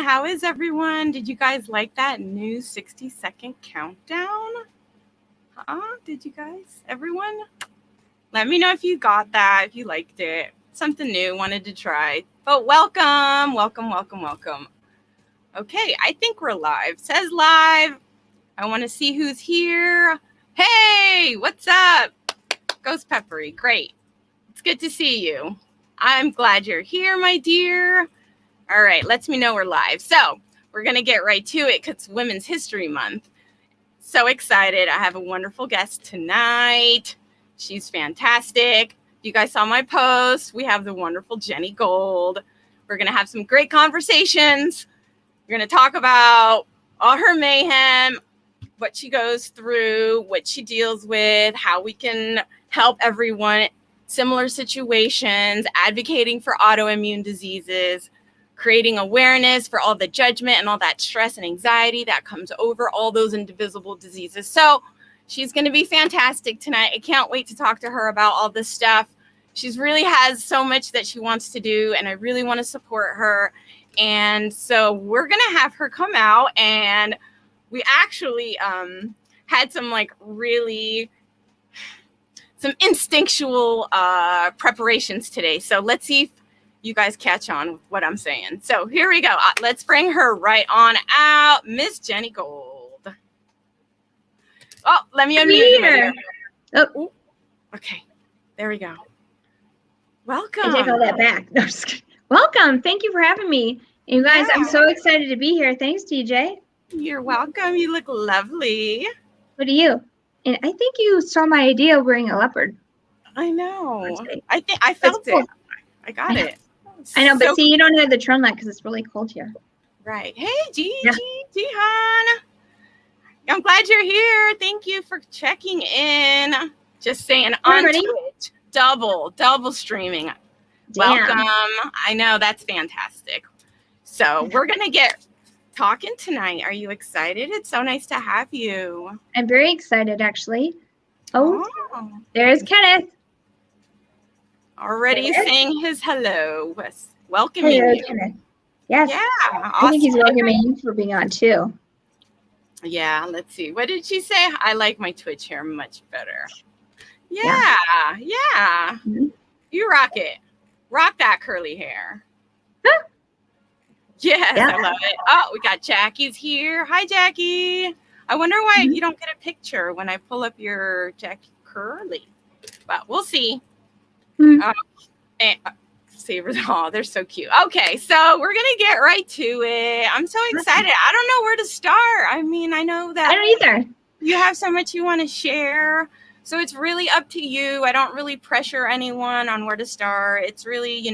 How is everyone? Did you guys like that new 60-second countdown? Did you guys? Everyone? Let me know if you got that, if you liked it. Something new, wanted to try. But welcome. Okay, I think we're live. Says live. I want to see who's here. Hey, what's up? Ghost Peppery, great. It's good to see you. I'm glad you're here, my dear. All right, lets me know we're live. So we're going to get right to it because it's Women's History Month. So excited. I have a wonderful guest tonight. She's fantastic. You guys saw my post. We have the wonderful Jenny Gold. We're going to have some great conversations. We're going to talk about all her mayhem, what she goes through, what she deals with, how we can help everyone, similar situations, advocating for autoimmune diseases, creating awareness for all the judgment and all that stress and anxiety that comes over all those indivisible diseases. So she's going to be fantastic tonight. I can't wait to talk to her about all this stuff. She really has so much that she wants to do, and I really want to support her. And so we're going to have her come out, and we actually had some some instinctual preparations today. So let's see if you guys catch on with what I'm saying. So here we go. Let's bring her right on out. Miss Jenny Gold. Oh, let me unmute you. Oh, okay. There we go. Welcome. I take all that back. No, just kidding. Welcome. Thank you for having me. You guys, I'm so excited to be here. Thanks, TJ. You're welcome. You look lovely. What do you? And I think you saw my idea of wearing a leopard. I know. I think I felt it. I got it. I know, but see, you don't have the turtleneck because it's really cold here. Right. Hey, Jihan. I'm glad you're here. Thank you for checking in. Just saying on Twitch. Double streaming. Damn. Welcome. I know, that's fantastic. So we're going to get talking tonight. Are you excited? It's so nice to have you. I'm very excited, actually. Oh. There's Kenneth. Already saying his hello. Welcoming you. Kenneth. Yes. Yeah. Awesome. I think he's welcoming you for being on too. Yeah. Let's see. What did she say? I like my Twitch hair much better. Yeah. Mm-hmm. You rock it. Rock that curly hair. Huh? Yes, yeah. I love it. Oh, we got Jackie's here. Hi, Jackie. I wonder why you don't get a picture when I pull up your Jackie Curly. But we'll see. Oh, they're so cute. Okay, so we're going to get right to it. I'm so excited. I don't know where to start. I mean, I know that I don't either. You have so much you want to share. So it's really up to you. I don't really pressure anyone on where to start. It's really,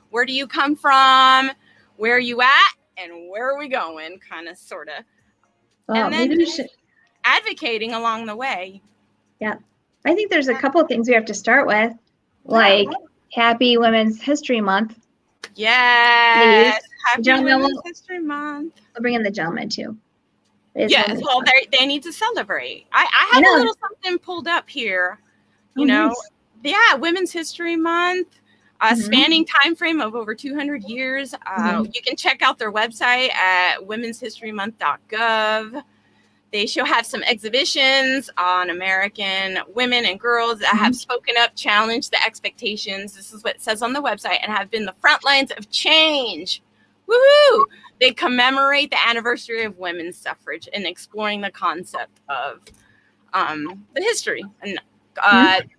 where do you come from? Where are you at? And where are we going? Kind of, sort of. Well, and then maybe we should advocating along the way. Yeah. I think there's a couple of things we have to start with. Like Happy Women's History Month. Yes. Happy Women's History Month. We'll bring in the gentlemen too. Yes, well, they need to celebrate. I have a little something pulled up here. Nice. Yeah, Women's History Month, spanning time frame of over 200 years. You can check out their website at womenshistorymonth.gov. They have some exhibitions on American women and girls that have spoken up, challenged the expectations. This is what it says on the website, and have been the front lines of change. Woohoo! They commemorate the anniversary of women's suffrage and exploring the concept of the history. And 5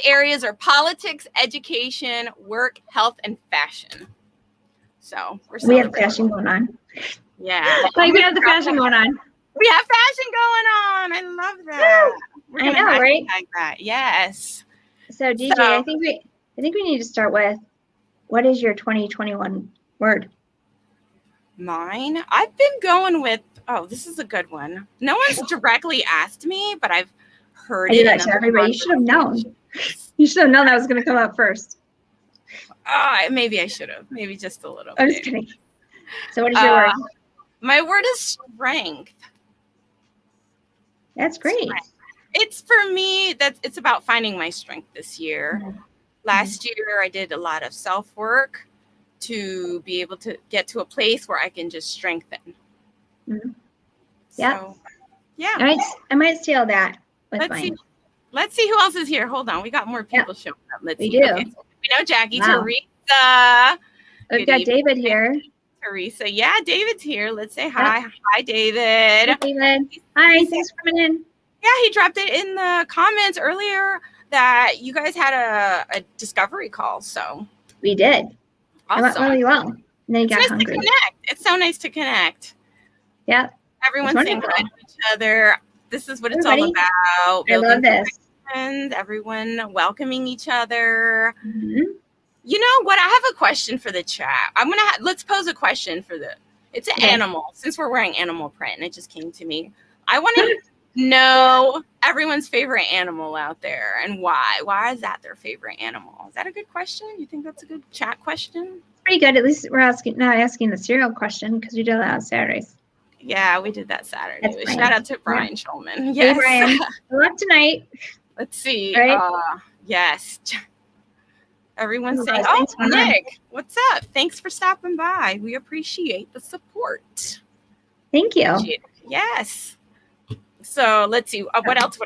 areas are politics, education, work, health, and fashion. So we have fashion going on. Yeah. We have the fashion going on. We have fashion going on. I love that. I know, right? Like that. Yes. So DJ, I think we need to start with, what is your 2021 word? Mine? I've been going with, this is a good one. No one's directly asked me, but I've heard it. To everybody. You should have known. You should have known that was going to come up first. Maybe I should have. Maybe just a little bit. I'm just kidding. So what is your word? My word is strength. That's great. It's for me, it's about finding my strength this year. Last year, I did a lot of self-work. to be able to get to a place where I can just strengthen. Mhm. Yeah. So, yeah. I might steal that with Let's mine. see. Let's see who else is here. Hold on. We got more people showing up. Let's We see. do. Okay. So we know Jackie, Wow. Teresa. We've Good got evening, David here. Teresa. Yeah, David's here. Let's say hi. Hi, David. Hi, David. Hi, thanks for coming in. Yeah, he dropped it in the comments earlier that you guys had a discovery call. So We did. awesome. It went really well. And then you It's got nice hungry. to connect. It's so nice to connect. Yeah. Everyone's saying hi to each other. This is what it's all about. I love this. Everyone welcoming each other. Mm-hmm. You know what? I have a question for the chat. I'm gonna let's pose a question for it's an animal, since we're wearing animal print, and it just came to me. I want to know everyone's favorite animal out there and why. Why is that their favorite animal? Is that a good question? You think that's a good chat question? It's pretty good. At least we're not asking the cereal question because we do that on Saturdays. Yeah, we did that Saturday. Shout out to Brian Schulman. Yes. Hey, Brian. Good luck tonight. Let's see. Right? Yes. Everyone's saying, oh, Nick, what's up? Thanks for stopping by. We appreciate the support. Thank you. Yes. So let's see. What else?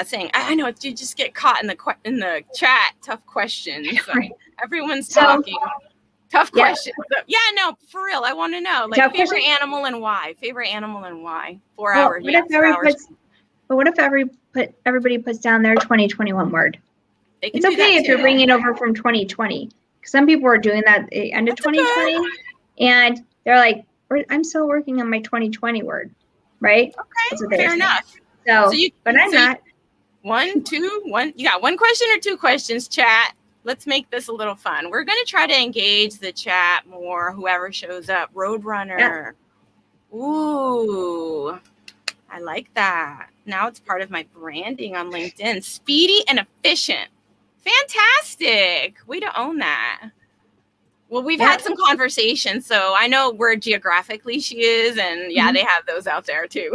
Saying, I know, you just get caught in the chat. Tough questions. So everyone's talking. Tough questions. Yeah, no, for real. I want to know, like, favorite animal and why. 4 hours. But what if everybody puts down their 2021 word? It's okay if you're bringing over from 2020. Some people are doing that at the end of 2020, and they're like, "I'm still working on my 2020 word," right? Okay, fair enough. So but I'm not. One. You got one question or two questions, chat? Let's make this a little fun. We're going to try to engage the chat more, whoever shows up. Roadrunner. Yeah. Ooh, I like that. Now it's part of my branding on LinkedIn. Speedy and efficient. Fantastic. Way to own that. Well, we've had some conversations, so I know where geographically she is, and they have those out there too.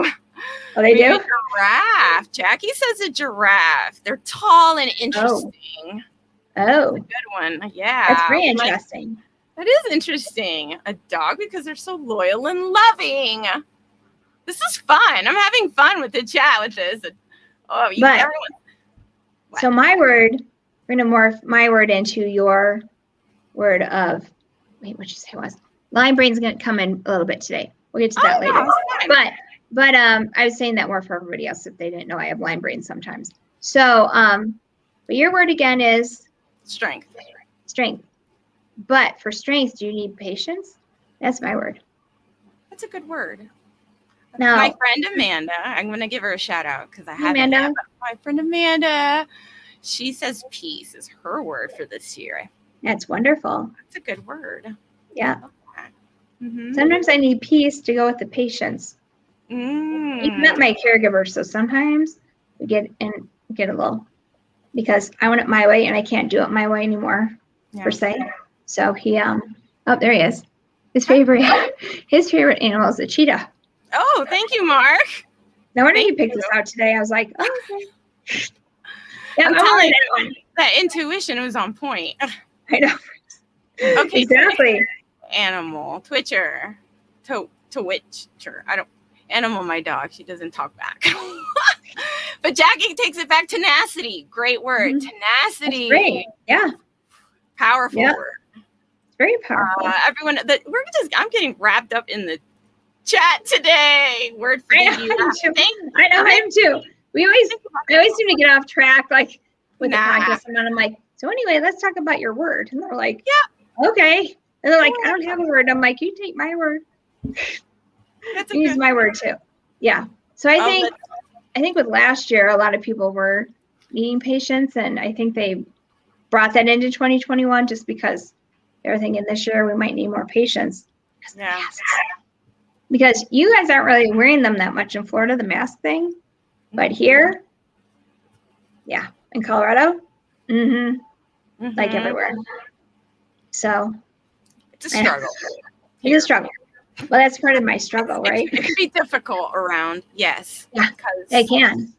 Oh, they do? Giraffe. Jackie says a giraffe. They're tall and interesting. Oh. That's a good one. Yeah. That's very interesting. That is interesting. A dog because they're so loyal and loving. This is fun. I'm having fun with the chat with this. Oh, everyone. So my word, we're going to morph my word into your word of, what'd you say it was? Line brain's going to come in a little bit today. We'll get to that later. But I was saying that more for everybody else if they didn't know I have line brain sometimes. So, but your word again is? Strength. Strength. But for strength, do you need patience? That's my word. That's a good word. Now, my friend Amanda, I'm going to give her a shout out because I haven't. Amanda. My friend Amanda, she says peace is her word for this year. That's wonderful. That's a good word. Yeah. Sometimes I need peace to go with the patience. Even at my caregiver, so sometimes we get a little, because I want it my way and I can't do it my way anymore, per se. So he, there he is. His favorite animal is a cheetah. Oh, thank you, Mark. No wonder he picked this out today. I was like, oh, okay. Yeah, I'm telling you, that intuition was on point. I know. Okay. Exactly. Animal. Twitcher. Twitcher. Animal, my dog. She doesn't talk back. But Jackie takes it back. Tenacity. Great word. Tenacity. That's great. Yeah. Powerful word. It's very powerful. Everyone, I'm getting wrapped up in the chat today. Word for the year. I know, I am too. I always seem to get off track, like with the podcast, and I'm like, so anyway, let's talk about your word. And they're like, yeah, okay. And they're like, I don't have a word. I'm like, you take my word. You use my word too. Yeah. So I think with last year, a lot of people were needing patience, and I think they brought that into 2021 just because they were thinking this year we might need more patience. Yeah. Because you guys aren't really wearing them that much in Florida, the mask thing. But here, in Colorado, like everywhere. So it's a struggle. It is a struggle. Well, that's part of my struggle, right? It can be difficult around, yes. Yeah, they can.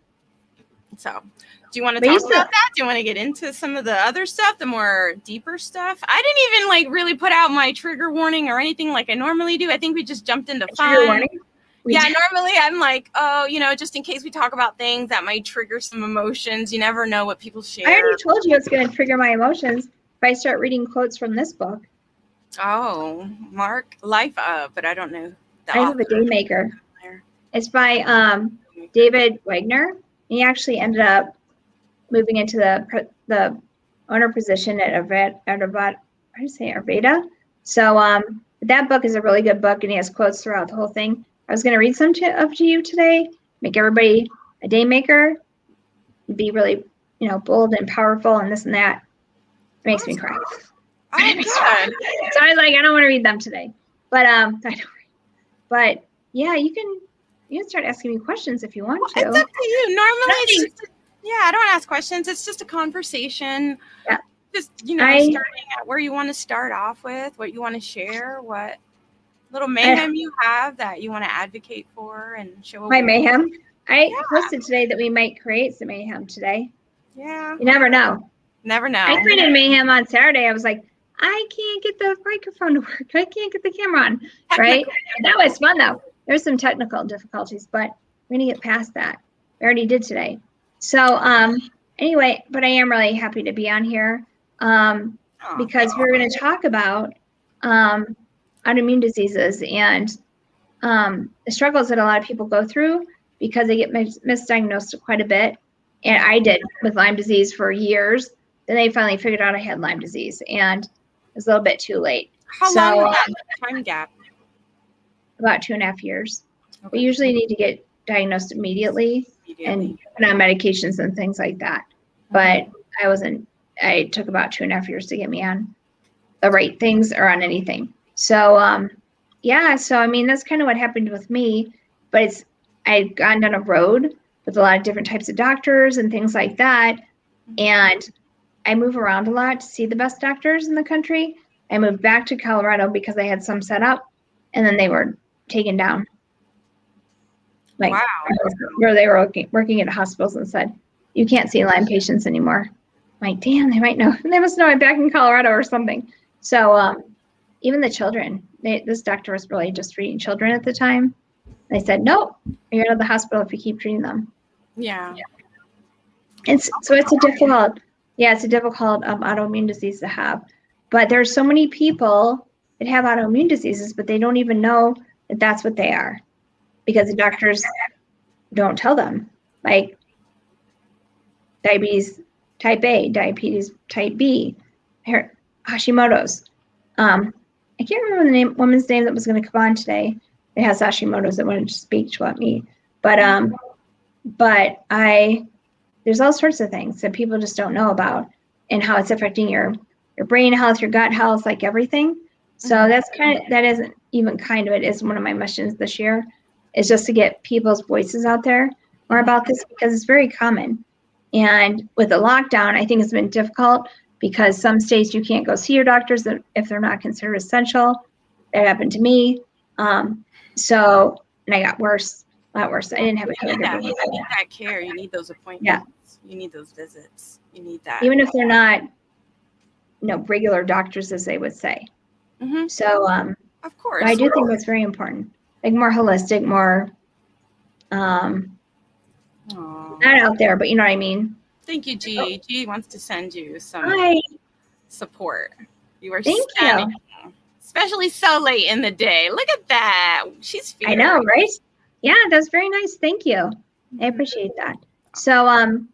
So Do you want to talk about that? Do you want to get into some of the other stuff, the more deeper stuff? I didn't even like really put out my trigger warning or anything like I normally do. I think we just jumped into fun. Trigger warning? Normally I'm like, oh, you know, just in case we talk about things that might trigger some emotions. You never know what people share. I already told you it's going to trigger my emotions if I start reading quotes from this book. Oh, Mark Life Of, but I don't know. Life of a Daymaker. It's by David Wagner. He actually ended up moving into the owner position at Arvada. So that book is a really good book, and he has quotes throughout the whole thing. I was going to read some to you today, make everybody a day maker, be really, you know, bold and powerful and this and that. It makes me cry. Oh, good. So I was like, I don't want to read them today, but I don't read. But yeah, you can start asking me questions if you want to. It's up to you. Normally, it's just I don't ask questions. It's just a conversation. Yeah. Just, you know, starting at where you want to start off with, what you want to share, what little mayhem you have that you want to advocate for and show. My mayhem. I posted today that we might create some mayhem today. Yeah. You never know. Never know. I created mayhem on Saturday. I was like, I can't get the microphone to work. I can't get the camera on. Right? That was fun though. There's some technical difficulties, but we're gonna get past that. We already did today. So anyway, but I am really happy to be on here because we're going to talk about autoimmune diseases and the struggles that a lot of people go through because they get misdiagnosed quite a bit. And I did with Lyme disease for years. Then they finally figured out I had Lyme disease, and it was a little bit too late. How long was that time gap? About 2.5 years. Okay. We usually need to get diagnosed immediately and put on medications and things like that. But I took about 2.5 years to get me on the right things or on anything. So, so I mean, that's kind of what happened with me, but I'd gone down a road with a lot of different types of doctors and things like that. And I move around a lot to see the best doctors in the country. I moved back to Colorado because I had some set up, and then they were taken down. Like, wow. Where they were working at hospitals and said, you can't see Lyme patients anymore. I'm like, damn, they might know. They must know I'm back in Colorado or something. So even the children, this doctor was really just treating children at the time. They said, no, you're out of the hospital if you keep treating them. Yeah. It's a difficult autoimmune disease to have. But there's so many people that have autoimmune diseases, but they don't even know that that's what they are because the doctors don't tell them. Like diabetes type A, diabetes type B, Hashimoto's. I can't remember the woman's name that was going to come on today. It has Hashimoto's that wanted to speak to me. But there's all sorts of things that people just don't know about and how it's affecting your brain health, your gut health, like everything. So it is one of my missions this year, is just to get people's voices out there more about this because it's very common. And with the lockdown, I think it's been difficult because some states you can't go see your doctors if they're not considered essential. That happened to me. And I got worse, a lot worse. I didn't have a care. You need that care. You need those appointments. Yeah. You need those visits. You need that. Even if they're not, regular doctors, as they would say. Mm-hmm. So, of course, I do think that's very important. Like more holistic, more, not out there, but you know what I mean? Thank you, G. Oh. G wants to send you some support. You are Thank you. Especially so late in the day. Look at that. She's fierce. I know, right? Yeah, that's very nice. Thank you. Mm-hmm. I appreciate that. So,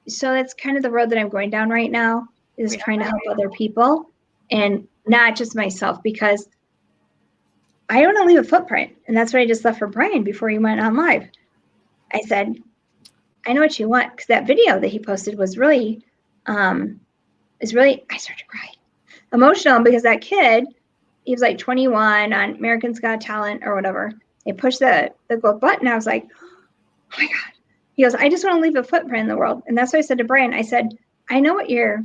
so that's kind of the road that I'm going down right now, is trying to help other people and not just myself, because I want to leave a footprint. And that's what I just left for Brian before he went on live. I said, I know what you want, because that video that he posted was really, I started to cry. Emotional, because that kid, he was like 21 on American's Got Talent or whatever. They pushed the gold button. I was like, oh my God. He goes, I just want to leave a footprint in the world. And that's what I said to Brian. I said, I know what your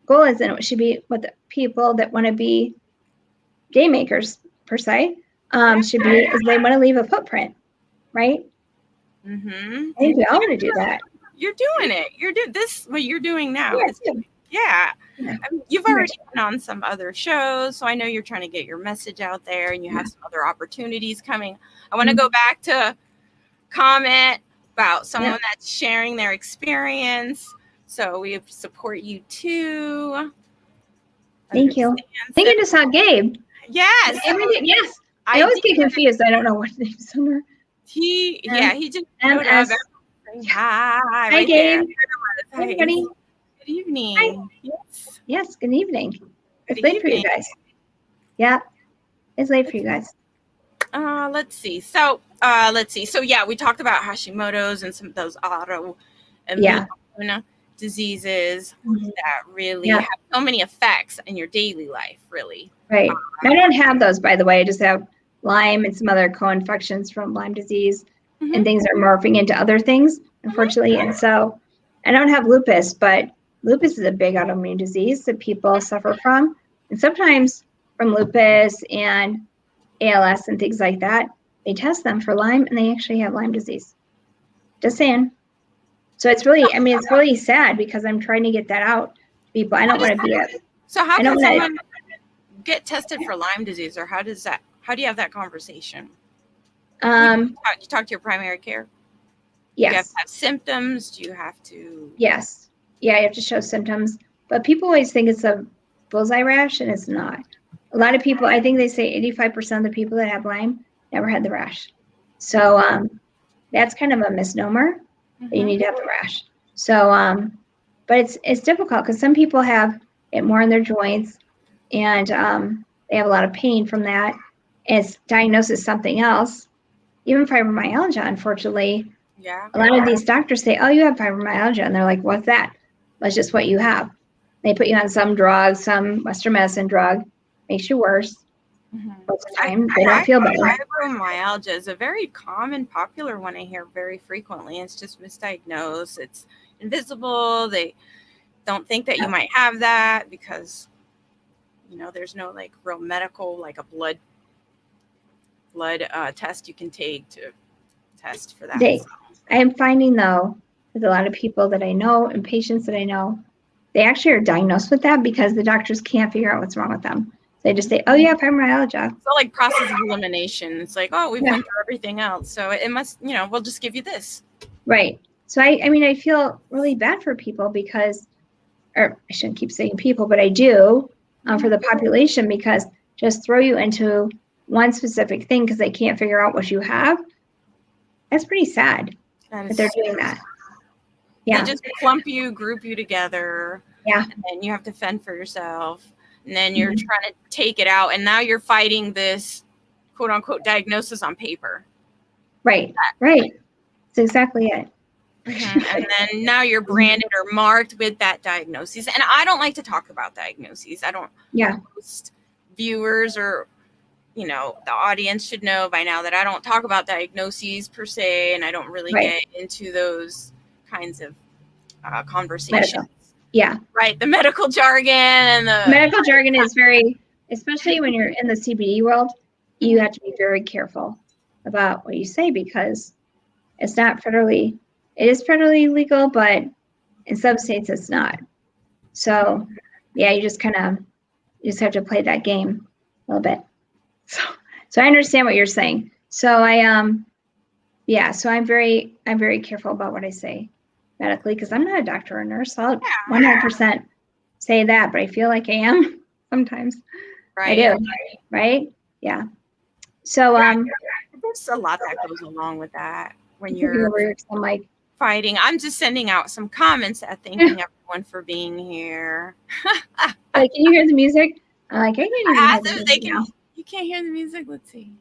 goal is, and it should be what the people that want to be day makers, per se, should be, is they want to leave a footprint, right? Mm-hmm. I think we all want to do that. You're doing it. You're doing this. What you're doing now. Yeah. I mean, you've already been on some other shows, so I know you're trying to get your message out there, and you have some other opportunities coming. I want to go back to comment about someone that's sharing their experience. So we support you too. Thank you. I think I just saw Gabe. Yes. Yes. I always get confused. I don't know what name's under. He just showed up. Hi, right Gabe. Hi, everybody. Good evening. Hi. Yes, good evening. It's late for you guys. Yeah, it's late for you guys. Let's see. So yeah, we talked about Hashimoto's and some of those autoimmune diseases that really have so many effects in your daily life, really. Right. I don't have those, by the way. I just have Lyme and some other co-infections from Lyme disease, and things are morphing into other things, unfortunately. And so I don't have lupus, but lupus is a big autoimmune disease that people suffer from. And sometimes from lupus and ALS and things like that, they test them for Lyme and they actually have Lyme disease. Just saying. So it's really, I mean, it's really sad because I'm trying to get that out to people. I don't want to be a. So how can someone get tested for Lyme disease, or how do you have that conversation? You talk to your primary care? Yes. Do you have to have symptoms? Do you have to? Yes. Yeah, you have to show symptoms. But people always think it's a bullseye rash, and it's not. A lot of people, I think they say 85% of the people that have Lyme never had the rash. So that's kind of a misnomer that you need to have the rash. So, but it's difficult because some people have it more in their joints, and they have a lot of pain from that. And it's diagnosed as something else. Even fibromyalgia, unfortunately. Yeah. A lot of these doctors say, "Oh, you have fibromyalgia," and they're like, "What's that?" That's just what you have. They put you on some drug, some Western medicine drug, makes you worse. Most of the time, they don't feel better. Fibromyalgia is a very common, popular one I hear very frequently. It's just misdiagnosed. It's invisible. They don't think that you might have that because, there's no like real medical, like a blood test you can take to test for that. I am finding though, with a lot of people that I know and patients that I know, they actually are diagnosed with that because the doctors can't figure out what's wrong with them. They just say, "Oh, yeah, fibromyalgia." So like process of elimination. It's like, oh, we've went through everything else, so it must, we'll just give you this. Right. So I mean, I feel really bad for people because, or I shouldn't keep saying people, but I do for the population, because just throw you into one specific thing because they can't figure out what you have. That's pretty sad that they're doing that. Yeah. They just group you together. Yeah. And then you have to fend for yourself. And then you're trying to take it out. And now you're fighting this quote unquote diagnosis on paper. Right. Right. That's exactly it. And then now you're branded or marked with that diagnosis. And I don't like to talk about diagnoses. I don't. Most viewers or, the audience should know by now that I don't talk about diagnoses per se. And I don't really get into those kinds of conversations. Medical. Yeah. Right. The medical jargon and the medical jargon is very, especially when you're in the CBD world, you have to be very careful about what you say because it's not it is federally legal, but in some states it's not. So yeah, you just have to play that game a little bit. So I understand what you're saying. So so I'm very careful about what I say medically because I'm not a doctor or nurse. I'll 100% say that, but I feel like I am sometimes. Right. I do. Right? Yeah. So there's a lot that goes along with that when you're fighting. I'm just sending out some comments thanking everyone for being here. Can you hear the music? I can't even hear the music now. You can't hear the music? Let's see.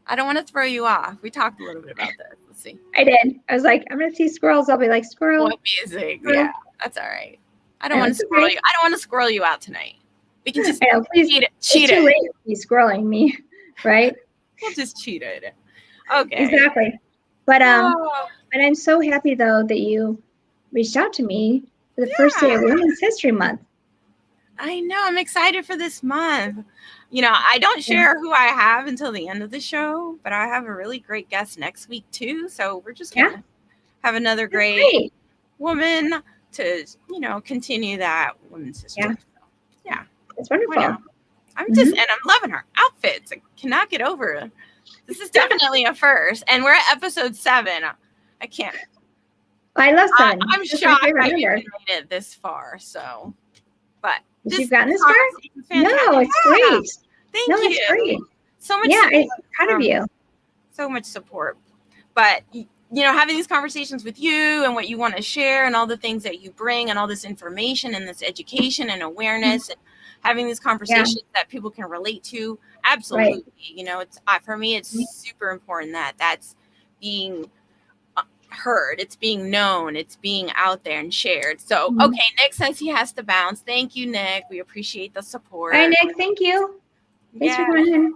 I don't want to throw you off. We talked a little bit about this. Let's see. I did. I was like, I'm going to see squirrels. I'll be like, squirrel. What music? Squirrel. Yeah, that's all right. I don't want to squirrel you. I don't want to squirrel you out tonight. We can just cheat it. It's too late to be squirreling me, right? We'll just cheat it. Okay. Exactly. But I'm so happy though that you reached out to me for the first day of Women's History Month. I know. I'm excited for this month. I don't share who I have until the end of the show, but I have a really great guest next week too. So we're just going to have another great woman to, continue that women's history. Yeah. So, yeah. It's wonderful. I'm just, and I'm loving her outfits. I cannot get over it. This is definitely a first. And we're at episode 7. I can't. I love 7. I'm shocked I even made it this far. So, but you've gotten this far? No, it's great. Thank you. It's great. So much. Yeah, I'm proud of you. So much support. But having these conversations with you and what you want to share and all the things that you bring and all this information and this education and awareness and having these conversations that people can relate to. Absolutely. Right. It's for me, it's super important that that's being heard, it's being known, it's being out there and shared. So, okay, Nick says he has to bounce. Thank you, Nick. We appreciate the support. Hi, Nick. Thank you. Thanks for coming in.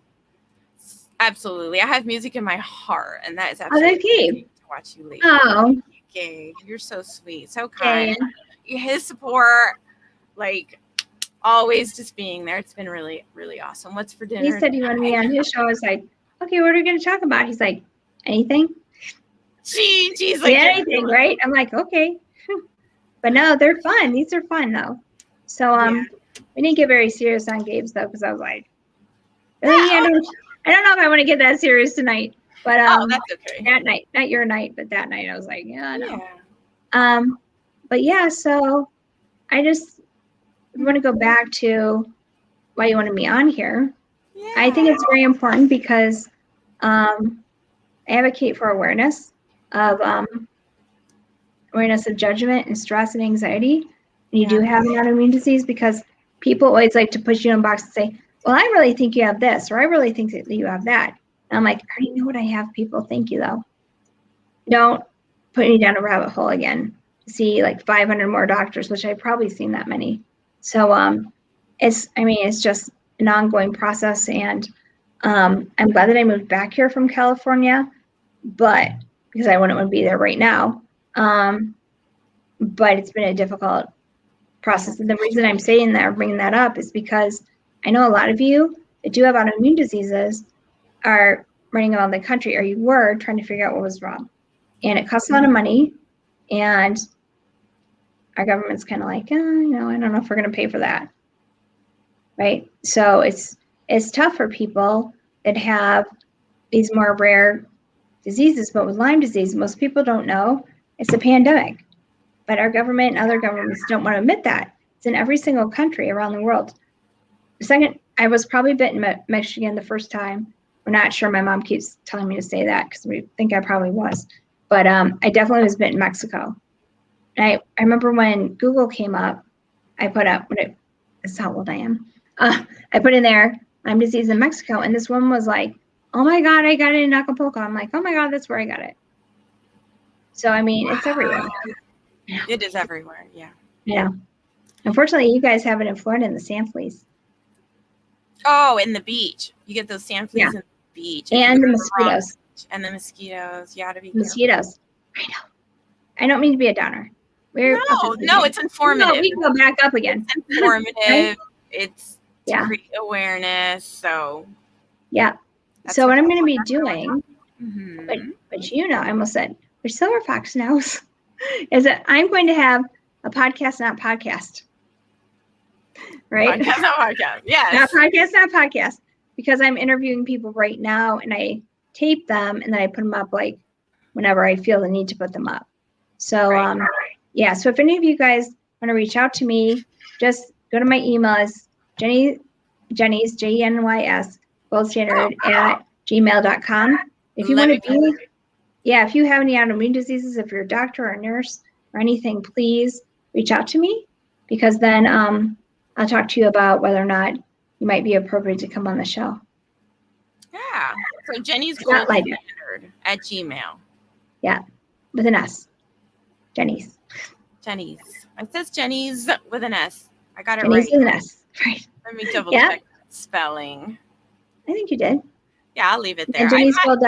Absolutely. I have music in my heart, and that is absolutely Gabe. To watch you later. Oh, Gabe, you're so sweet, so kind. His support, like always, just being there. It's been really, really awesome. What's for dinner? He said he wanted me on his show. I was like, okay, what are we going to talk about? He's like, anything. She's like anything, right? I'm like, okay. But no, they're fun. These are fun though. So we didn't get very serious on Gabe's though, because I was like, I don't know if I want to get that serious tonight. But that's okay. That night, not your night, but that night, I was like, but yeah, so I just want to go back to why you wanted me on here. Yeah. I think it's very important because I advocate for awareness of judgment and stress and anxiety. And you do have an autoimmune disease, because people always like to push you in a box and say, well, I really think you have this, or I really think that you have that. And I'm like, I already know what I have, people. Thank you, though. Don't put me down a rabbit hole again. See like 500 more doctors, which I've probably seen that many. So it's just an ongoing process. And I'm glad that I moved back here from California, but because I wouldn't want to be there right now. But it's been a difficult process. And the reason I'm saying that, or bringing that up, is because I know a lot of you that do have autoimmune diseases are running around the country, or you were trying to figure out what was wrong. And it costs a lot of money. And our government's kind of like, I don't know if we're going to pay for that. Right? So it's tough for people that have these more rare diseases. But with Lyme disease, most people don't know it's a pandemic. But our government and other governments don't want to admit that. It's in every single country around the world. The second, I was probably bitten in Michigan the first time. We're not sure. My mom keeps telling me to say that because we think I probably was. But I definitely was bitten in Mexico. And I remember when Google came up, I put up, that's how old I am. I put in there Lyme disease in Mexico. And this woman was like, oh my God, I got it in Acapulco. I'm like, oh my God, that's where I got it. So, I mean, it's everywhere. It is everywhere. Yeah. Yeah. Unfortunately, you guys have it in Florida in the sand fleas. Oh, in the beach. You get those sand fleas in the beach. And the mosquitoes. And the mosquitoes. You ought to be mosquitoes. I know. I don't mean to be a downer. No, it's informative. No, we can go back up again. It's informative. Right? It's to create awareness. So yeah. So what I'm going to be doing, but I almost said, we're Silver Fox knows, is that I'm going to have a podcast, not podcast. Right? Podcast, not podcast. Yes. Not podcast, not podcast. Because I'm interviewing people right now, and I tape them, and then I put them up like whenever I feel the need to put them up. So, so if any of you guys want to reach out to me, just go to my email. It's Jenny's, JENYS, goldstandard @gmail.com. If you want to be, if you have any autoimmune diseases, if you're a doctor or a nurse or anything, please reach out to me, because then I'll talk to you about whether or not you might be appropriate to come on the show. Yeah. So Jenny's goldstandard @gmail. Yeah, with an S. Jenny's. It says Jenny's with an S. I got it Jenny's right. with an S. Right. Let me double check spelling. I think you did. Yeah, I'll leave it there. And Jenny's Gold.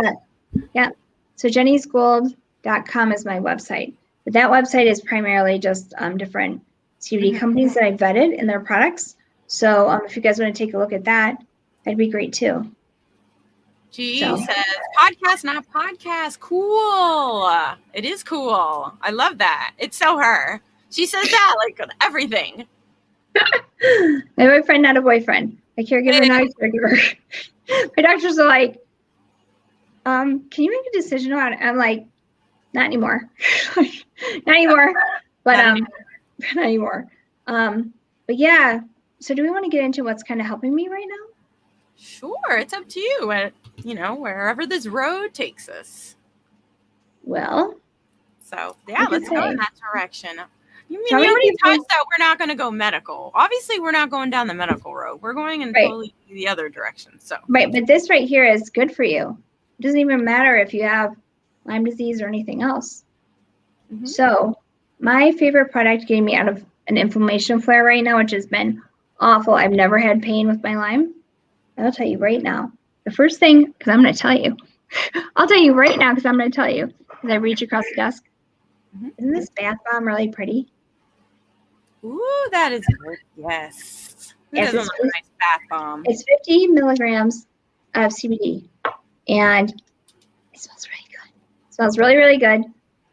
So jennysgold.com is my website. But that website is primarily just different CBD companies that I vetted and their products. So if you guys want to take a look at that, that'd be great too. She So. says, podcast, not podcast. Cool. It is cool. I love that. It's so her. She says that like everything. My boyfriend, not a boyfriend. A caregiver, not a caregiver. My doctors are like, can you make a decision about it? I'm like, not anymore. Not anymore. But not anymore. But yeah. So do we want to get into what's kind of helping me right now? Sure, it's up to you. Wherever this road takes us. Well. So yeah, let's go in that direction. You mean you already touched that we're not going to go medical? Obviously, we're not going down the medical road. We're going in totally the other direction. So right, but this right here is good for you. It doesn't even matter if you have Lyme disease or anything else. Mm-hmm. So my favorite product getting me out of an inflammation flare right now, which has been awful. I've never had pain with my Lyme. I'll tell you right now. The first thing, because I'm going to tell you. I'll tell you right now because I'm going to tell you. As I reach across the desk. Mm-hmm. Isn't this bath bomb really pretty? Ooh, that is good. Yes. Who doesn't love a nice bath bomb? It's 50 milligrams of CBD. And it smells really good. It smells really, really good.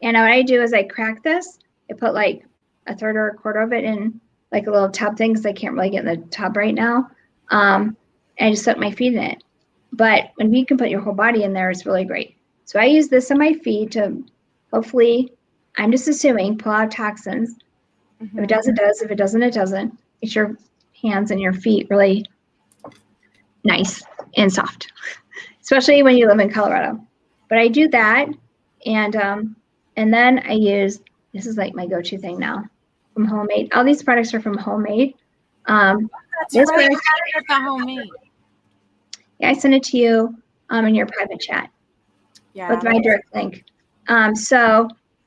And what I do is I crack this. I put like a third or a quarter of it in like a little tub thing because I can't really get in the tub right now. And I just soak my feet in it. But when you can put your whole body in there, it's really great. So I use this on my feet to hopefully, I'm just assuming, pull out toxins. Mm-hmm. If it does, it does. If it doesn't, it doesn't. Get your hands and your feet really nice and soft, especially when you live in Colorado. But I do that, and then I use, this is like my go-to thing now, from Homemade. All these products are from Homemade. That's right. You got the Homemade. Yeah, I sent it to you in your private chat with my direct link.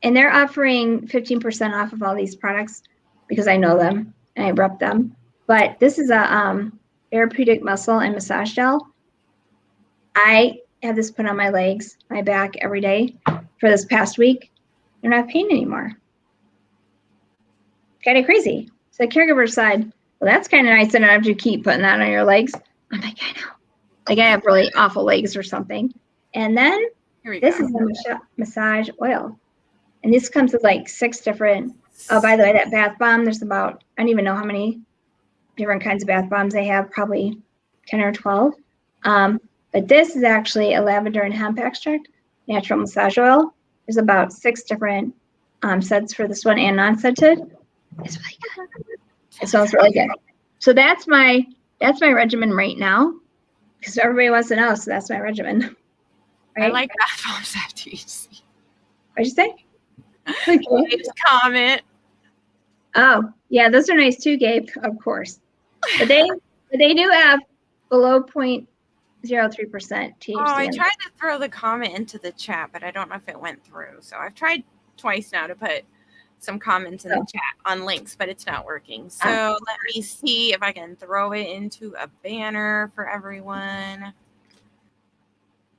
And they're offering 15% off of all these products because I know them and I rep them. But this is a therapeutic muscle and massage gel. I have this put on my legs, my back every day for this past week. I don't have pain anymore. Kind of crazy. So the caregiver said, well, that's kind of nice. I don't have to keep putting that on your legs. I'm like, I know. Like I have really awful legs or something. And then this is a massage oil. And this comes with like 6 different, oh, by the way, that bath bomb, there's about, I don't even know how many different kinds of bath bombs they have, probably 10 or 12. But this is actually a lavender and hemp extract, natural massage oil. There's about 6 different scents for this one and non-scented. It's really good. It smells really good. So that's my regimen right now. Because everybody wants to know, so that's my regimen. Right? I like bath bombs after you see. What'd you say? Gabe's comment. Oh, yeah, those are nice too, Gabe, of course. But they do have below 0.03% THC. Oh, I tried to throw the comment into the chat, but I don't know if it went through. So I've tried twice now to put some comments in the chat on links, but it's not working. So let me see if I can throw it into a banner for everyone.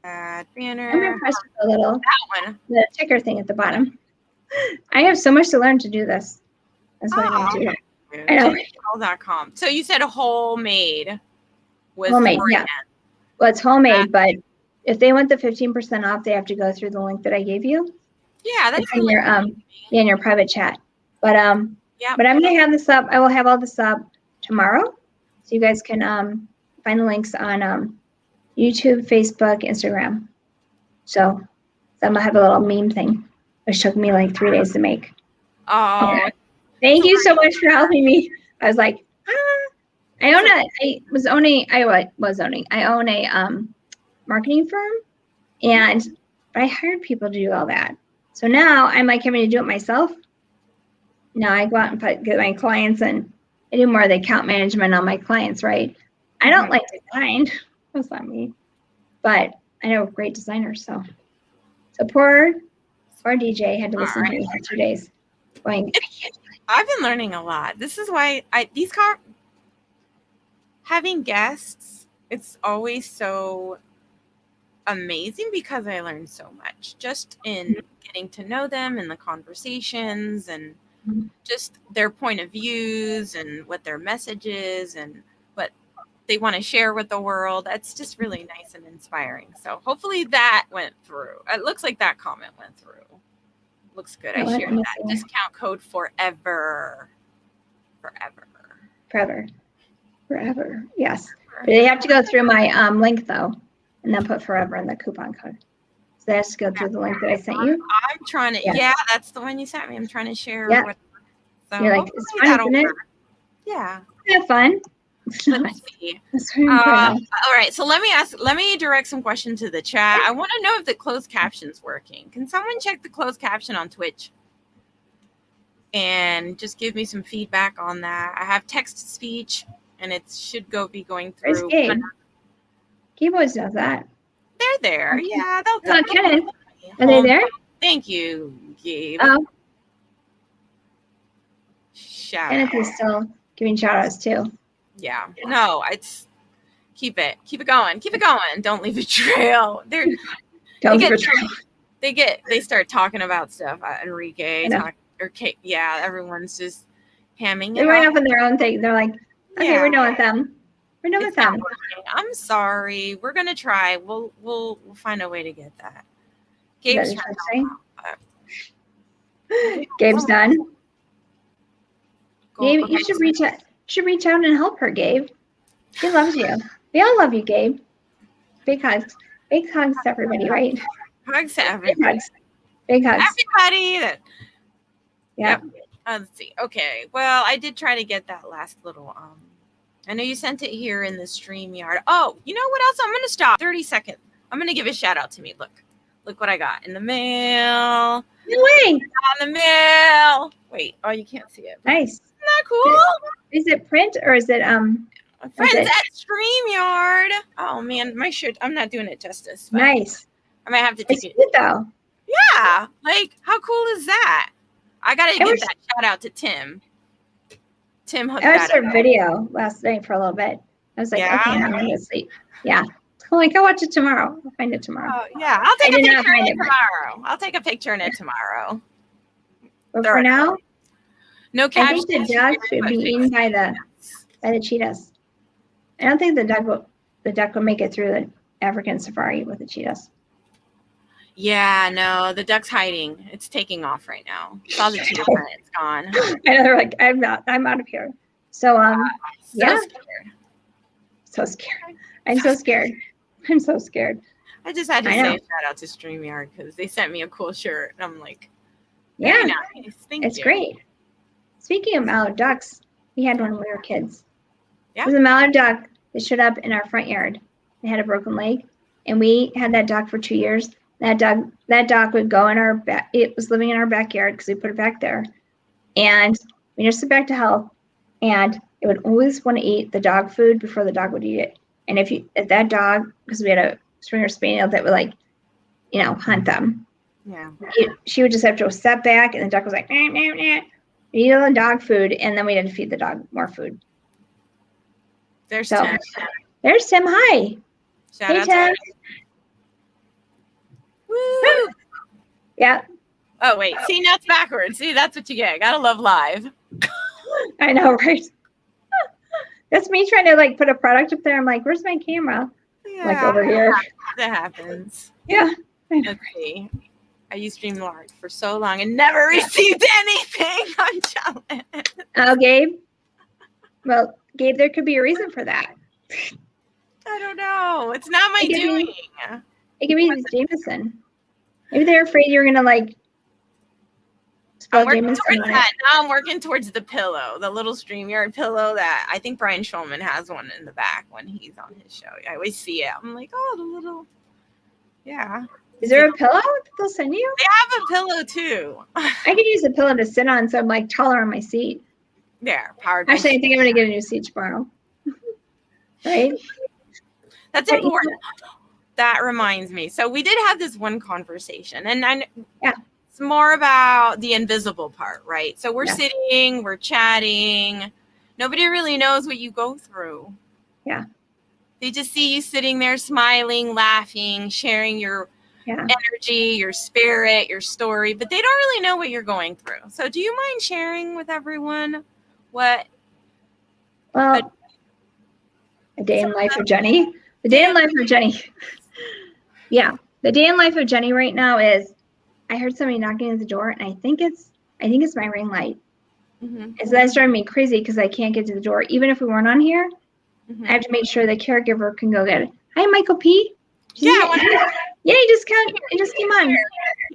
Banner. I'm impressed with the ticker thing at the bottom. I have so much to learn to do this. That's what I'm going to do. I know. So you said Homemade was Homemade, yeah. Well, it's Homemade, but if they want the 15% off, they have to go through the link that I gave you. Yeah, that's in your in your private chat. But but I'm gonna have this up. I will have all this up tomorrow, so you guys can find the links on YouTube, Facebook, Instagram. So I'm gonna have a little meme thing, which took me like 3 days to make. Oh, okay. Thank you so much for helping me. I was like, I own a marketing firm, but I hired people to do all that. So now I'm like having to do it myself. Now I go out and get my clients, and I do more of the account management on my clients, right? I don't like design. That's not me. But I know great designers. So poor DJ had to listen to me for 2 days. I've been learning a lot. This is why having guests, it's always so amazing because I learn so much just in getting to know them and the conversations and just their point of views and what their message is and what they want to share with the world. That's just really nice and inspiring. So hopefully that went through. It looks like that comment went through. Looks good. I shared that. Discount code forever. Forever. Yes. But they have to go through my link though, and then put forever in the coupon code. So they have to go through the link that I sent you. I'm trying to. Yeah, that's the one you sent me. I'm trying to share. Yeah. So you're like, it's fun, isn't it? Yeah. Have fun. Let's see. All right. So let me direct some questions to the chat. I want to know if the closed caption's working. Can someone check the closed caption on Twitch? And just give me some feedback on that. I have text to speech, and it should be going through. Gabe. Gabe always does that. They're there. Okay. Yeah, they'll okay. Are they there? Thank you, Gabe. Shout Kenneth is still giving shout outs too. Yeah. No, it's keep it going. Keep it going. Don't leave a trail. They start talking about stuff. Enrique or Kate. Yeah, everyone's just hamming it. They're going off on their own thing. They're like, okay, we're done with them. We're done with them. I'm sorry. We're gonna try. We'll find a way to get that. Gabe's Gabe's done. Gabe, you should reach out. Reach out and help her, Gabe. She loves you. We all love you, Gabe. Big hugs. Big hugs to everybody, right? Hugs to everybody. Big hugs. Everybody. Yep. Let's see. Okay. Well, I did try to get that last little I know you sent it here in the StreamYard. Oh, you know what else? I'm gonna stop. 30 seconds. I'm gonna give a shout out to me. Look what I got in the mail. No way. On the mail. Wait. Oh, you can't see it. Nice. Isn't that cool? Is it print or is it Friends at StreamYard? Oh man, my shirt. I'm not doing it justice. Nice. I might have to take it. Good though. Yeah. Like, how cool is that? I gotta give that shout out to Tim. Tim hooked I watched their video last night for a little bit. I was like, okay, I'm gonna sleep. Yeah. I'm like, I'll watch it tomorrow. I'll find it tomorrow. Oh, yeah. I'll take a picture in it tomorrow. I'll take a picture in it tomorrow. But for now, no caption. I think the dog should be eaten by the cheetahs. I don't think the duck will make it through the African safari with the cheetahs. Yeah, no, the duck's hiding. It's taking off right now. Saw the cheetah and it's gone. I know, they're like, I'm out of here. So scared. So scared. I'm so scared. I'm so scared. I just had to say a shout out to StreamYard because they sent me a cool shirt and I'm like, yeah, nice. Thank you. It's great. Speaking of mallard ducks, we had one when we were kids. Yeah. It was a mallard duck that showed up in our front yard. It had a broken leg, and we had that duck for 2 years. That duck would go in our back. It was living in our backyard because we put it back there, and we nursed it back to health. And it would always want to eat the dog food before the dog would eat it. And if that dog, because we had a Springer Spaniel that would hunt them. Yeah. She would just have to step back, and the duck was like, nah, nah, nah. Eat all the dog food, and then we had to feed the dog more food. There's Tim. There's Tim. Hi. Shout out Tim. Woo! Yeah. Oh wait. See, now it's backwards. See, that's what you get. Gotta love live. I know, right? That's me trying to put a product up there. I'm like, where's my camera? Yeah, over here. That happens. Yeah. Let's see. I used StreamYard for so long and never received anything. I'm jealous. Oh, Gabe? Well, Gabe, there could be a reason for that. I don't know. It's not my doing. It could be Jameson. Maybe they're afraid you're going to, spill Jameson on it. Now I'm working towards the pillow, the little StreamYard pillow that I think Brian Schulman has one in the back when he's on his show. I always see it. I'm like, oh, the little, yeah. Is there a pillow they'll send you? They have a pillow too. I could use a pillow to sit on so I'm taller on my seat. There, powered. Actually, I think I'm going to get a new seat tomorrow. Right? That's important. That reminds me. So we did have this one conversation, and it's more about the invisible part, right? So we're sitting, we're chatting. Nobody really knows what you go through. Yeah. They just see you sitting there smiling, laughing, sharing your energy, your spirit, your story, but they don't really know what you're going through. So do you mind sharing with everyone what? Well, A day in life of Jenny. The day in life of Jenny. Yeah. The day in life of Jenny right now is I heard somebody knocking at the door, and I think it's my ring light. Mm-hmm. And so that's driving me crazy because I can't get to the door. Even if we weren't on here, Mm-hmm. I have to make sure the caregiver can go get it. Hi, Michael P. Yeah, he just came on.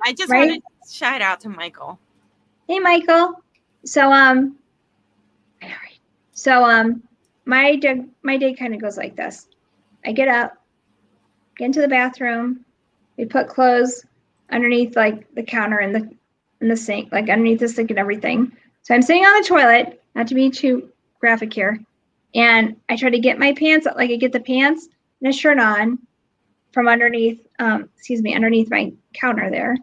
I just wanted to shout out to Michael. Hey, Michael. So my day kind of goes like this. I get up, get into the bathroom. We put clothes underneath like the counter and the sink, like underneath the sink and everything. So I'm sitting on the toilet, not to be too graphic here, and I try to get my pants, like I get the pants and a shirt on from underneath, underneath my counter there.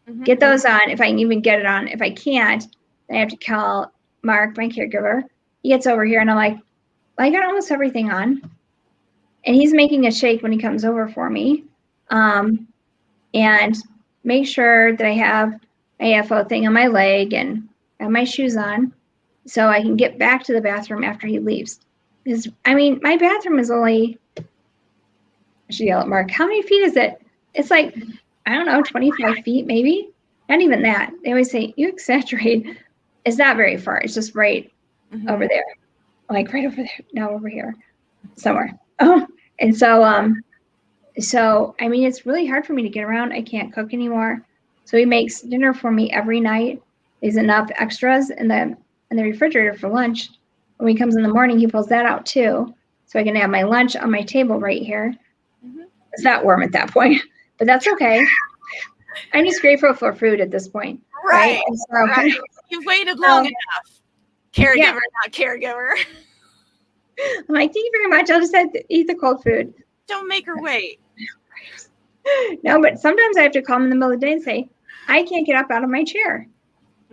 Mm-hmm. Get those on if I can even get it on. If I can't, I have to call Mark, my caregiver. He gets over here and I'm like, well, I got almost everything on. And he's making a shake when he comes over for me. And make sure that I have a AFO thing on my leg and have my shoes on so I can get back to the bathroom after he leaves. Because, I mean, my bathroom is only, I should yell at Mark, how many feet is it? It's like, I don't know, 25 feet maybe? Not even that. They always say, you exaggerate. It's not very far. It's just right over there. Like right over there. No, over here. Somewhere. Oh, and so, I mean, it's really hard for me to get around. I can't cook anymore. So he makes dinner for me every night. There's enough extras in the refrigerator for lunch. When he comes in the morning, he pulls that out too. So I can have my lunch on my table right here. Mm-hmm. It's not warm at that point, but that's okay. I'm just grateful for food at this point. Right. So, right. You've waited long enough. Caregiver, not caregiver. I'm like, thank you very much. I'll just have to eat the cold food. Don't make her wait. No, but sometimes I have to call him in the middle of the day and say, I can't get up out of my chair.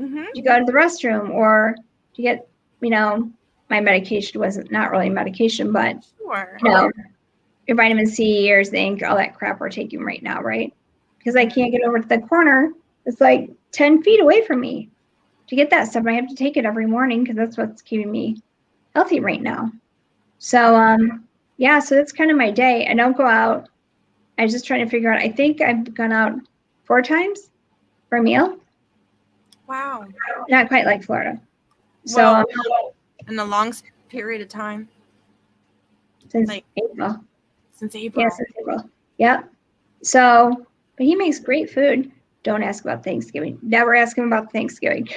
Mm-hmm. You go to the restroom or to get, my medication wasn't not really medication, but your vitamin C, your zinc, all that crap we're taking right now, right? Because I can't get over to the corner. It's like 10 feet away from me to get that stuff. I have to take it every morning because that's what's keeping me healthy right now. So, so that's kind of my day. I don't go out. I was just trying to figure out, I think I've gone out 4 times for a meal. Wow. Not quite like Florida. So, in the long period of time? Since April. Since April. Yeah, since April. Yep. So, but he makes great food. Don't ask about Thanksgiving. Never ask him about Thanksgiving.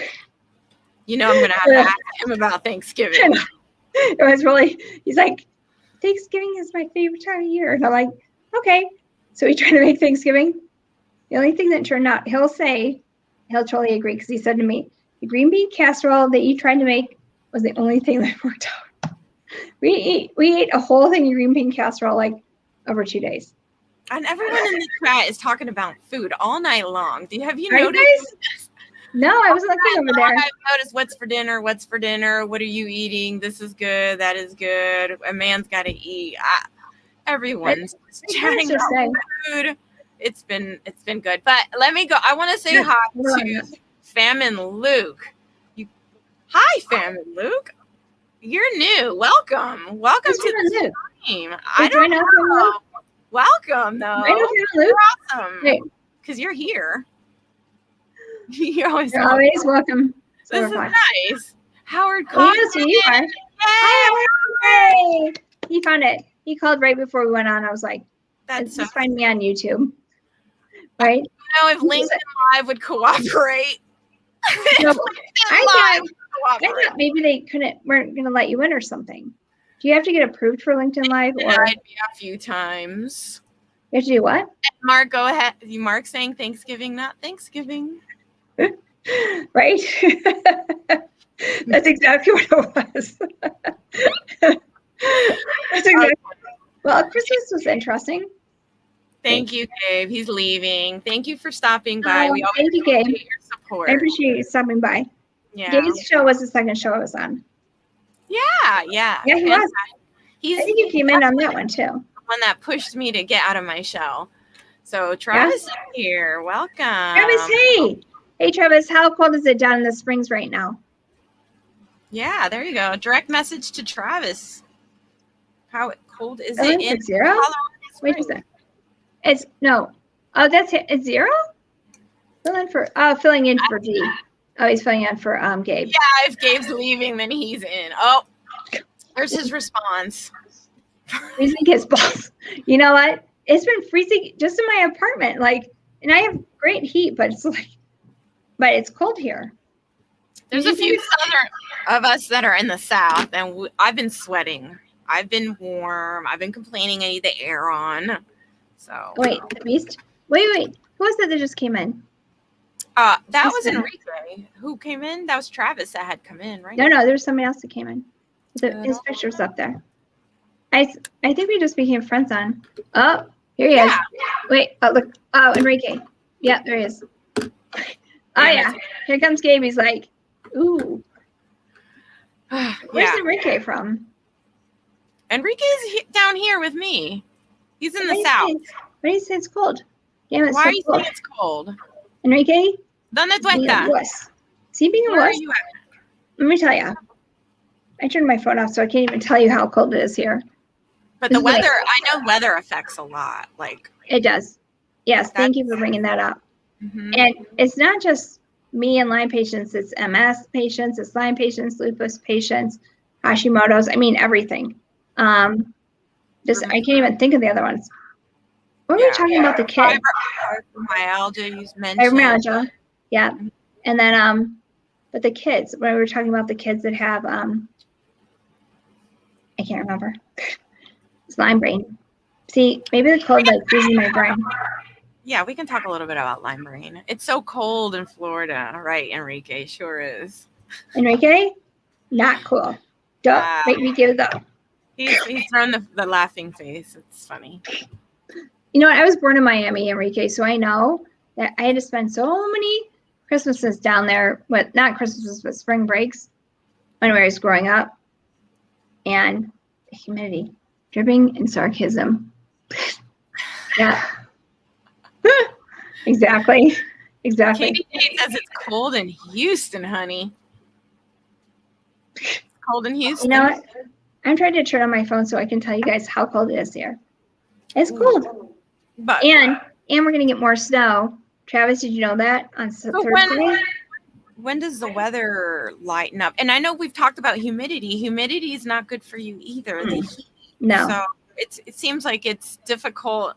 I'm going to have to ask him about Thanksgiving. It was really, he's like, Thanksgiving is my favorite time of year. And I'm like, okay. So we tried to make Thanksgiving. The only thing that turned out, he'll totally agree because he said to me, the green bean casserole that you tried to make was the only thing that worked out. We ate a whole thing of green bean casserole like over 2 days. And everyone in the chat is talking about food all night long. Have you noticed? No, I was looking over there. I've noticed what's for dinner. What are you eating? This is good. That is good. A man's got to eat. Everyone's chatting about food. It's been good. But let me go. I want to say hi to Famine Luke. Hi, Famine Luke. You're new. Welcome to the stream. I don't know. Welcome, though. I know Luke. You're awesome. Because you're here. You're always welcome. This is nice. Howard called. Yes, you are. Hi. He found it. He called right before we went on. I was like, just find me on YouTube. Right? If LinkedIn Live would cooperate. No, I thought maybe they weren't going to let you in or something. Do you have to get approved for LinkedIn Live? Or a few times. You have to do what? Mark, go ahead. Mark saying Thanksgiving, not Thanksgiving. Right? That's exactly what it was. That's exactly. Well, Christmas was interesting. Thank you, Gabe. He's leaving. Thank you for stopping by. We always thank you, Gabe. Your support. I appreciate you stopping by. Yeah. Gabe's show was the second show I was on. Yeah. Yeah, he was. I think you came in on that one too. The one that pushed me to get out of my shell. So Travis is here. Welcome. Travis, hey. Hey, Travis, how cold is it down in the Springs right now? Yeah, there you go. Direct message to Travis. How cold is Fill it in in for 0? Colorado Wait a Springs? second. It's no. Oh, that's it. It's 0? Filling in for G. Oh, he's filling in for Gabe. Yeah, if Gabe's leaving, then he's in. Oh, there's his response. Freezing his balls. You know what? It's been freezing just in my apartment. Like, and I have great heat, but it's cold here. There's a few southern of us that are in the south, and I've been sweating. I've been warm. I've been complaining I need the air on. So wait, the beast. Wait. Who was that just came in? That was Enrique who came in. That was Travis that had come in, right? No, there's somebody else that came in. His picture's up there. I think we just became friends on. Oh, here he is. Wait, oh look. Oh, Enrique. Yeah, there he is. Oh yeah. Here comes Gabe. He's like, ooh. Where's Enrique from? Enrique's down here with me. He's in the south. Why do you say it's cold? Damn, it's Why so are you cold. saying it's cold? Enrique? ¿Dónde tú estás? Is he being a wuss? Let me tell you. I turned my phone off, so I can't even tell you how cold it is here. But the weather, I know weather affects a lot. Like it does. Yes, thank you for bringing that up. Mm-hmm. And it's not just me and Lyme patients. It's MS patients. It's Lyme patients, lupus patients, Hashimoto's. I mean, everything. I can't even think of the other ones. What were we talking about the kids? Fibromyalgia, you mentioned. Fibromyalgia, yeah. And then, but the kids, when we were talking about the kids that have, I can't remember. It's Lyme brain. See, maybe the cold like freezing my brain. Yeah, we can talk a little bit about Lyme brain. It's so cold in Florida, right, Enrique? Sure is. Enrique? Not cool. Don't make me give it up. He's throwing the laughing face. It's funny. You know what? I was born in Miami, Enrique, so I know that I had to spend so many Christmases down there. Not Christmases, but spring breaks when I was growing up. And the humidity, dripping and sarcasm. Yeah. Exactly. Katie says it's cold in Houston, honey. It's cold in Houston. You know what? I'm trying to turn on my phone so I can tell you guys how cold it is here. It's cold. But and we're gonna get more snow. Travis, did you know that on Thursday? When does the weather lighten up? And I know we've talked about humidity. Humidity is not good for you either. The heat. No. So it seems like it's difficult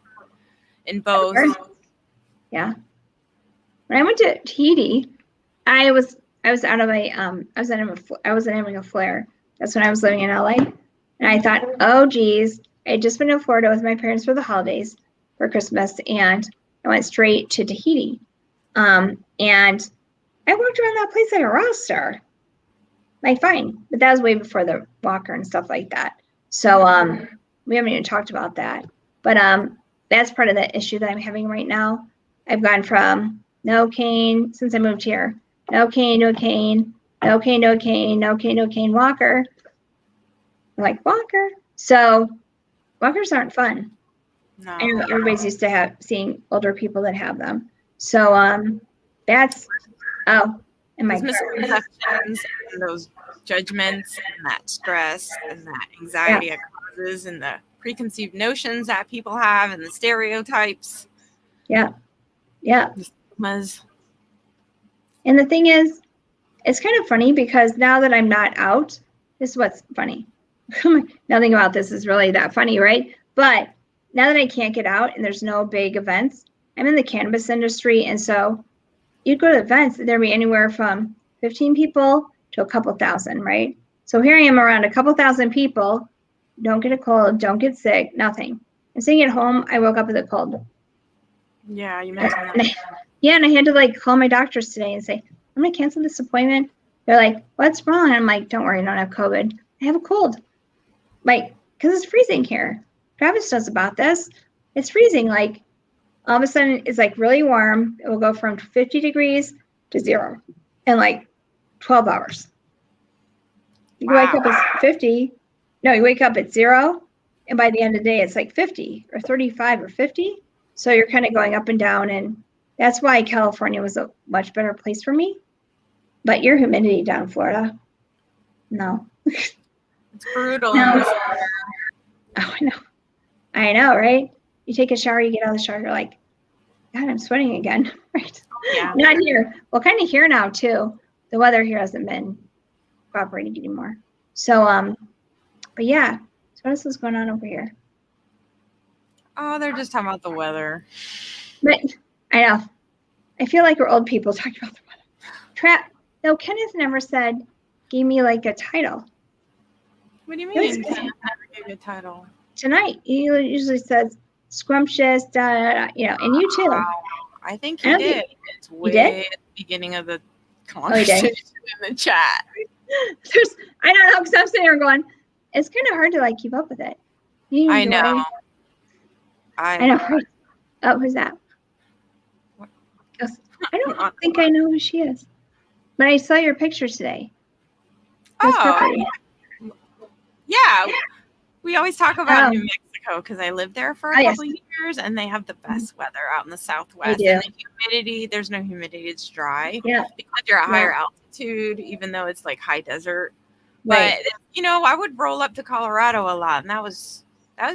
in both. Yeah. When I went to Tahiti, I was out of a I wasn't having a flare. That's when I was living in LA, and I thought, oh geez, I had just been in Florida with my parents for the holidays for Christmas, and I went straight to Tahiti, and I walked around that place like a rock star, like fine, but that was way before the walker and stuff like that. So we haven't even talked about that, but that's part of the issue that I'm having right now. I've gone from no cane since I moved here, no cane to a cane, no cane to a cane, no cane to a cane walker. I'm like, walker. So walkers aren't fun. No. And everybody's used to seeing older people that have them. So that's and my misconceptions and those judgments and that stress and that anxiety it causes and the preconceived notions that people have and the stereotypes. Yeah. The stigmas. And the thing is, it's kind of funny because now that I'm not out, this is what's funny. Nothing about this is really that funny, right? But now that I can't get out and there's no big events, I'm in the cannabis industry. And so you'd go to events, there'd be anywhere from 15 people to a couple thousand, right? So here I am around a couple thousand people, don't get a cold, don't get sick, nothing. And sitting at home, I woke up with a cold. Yeah, you mentioned that. And I had to like call my doctors today and say, I'm going to cancel this appointment. They're like, what's wrong? And I'm like, don't worry, I don't have COVID. I have a cold. Like, because it's freezing here. Travis knows about this. It's freezing. Like, all of a sudden, it's like really warm. It will go from 50 degrees to 0 in like 12 hours. You wake up at 50. No, you wake up at 0. And by the end of the day, it's like 50 or 35 or 50. So you're kind of going up and down. And that's why California was a much better place for me. But your humidity down in Florida, no. It's brutal. No. Oh, I know, right? You take a shower, you get out of the shower, you're like, God, I'm sweating again. Right? Yeah. Not here. Well, kind of here now too. The weather here hasn't been cooperating anymore. So, but yeah. So what else is going on over here? Oh, they're just talking about the weather. But I know. I feel like we're old people talking about the weather. No, Kenneth never gave me like a title. What do you mean? Kenneth never gave you a title. Tonight, he usually says scrumptious, and you too. I think he did. It's way at the beginning of the conversation in the chat. I don't know, because I'm sitting there going, it's kind of hard to like keep up with it. I know. I know. Oh, who's that? I don't think I know who she is, but I saw your picture today. Yeah. We always talk about New Mexico because I lived there for a couple of years, and they have the best weather out in the Southwest. And the humidity, there's no humidity; it's dry. Yeah. Because you're at higher altitude, even though it's like high desert. But I would roll up to Colorado a lot, and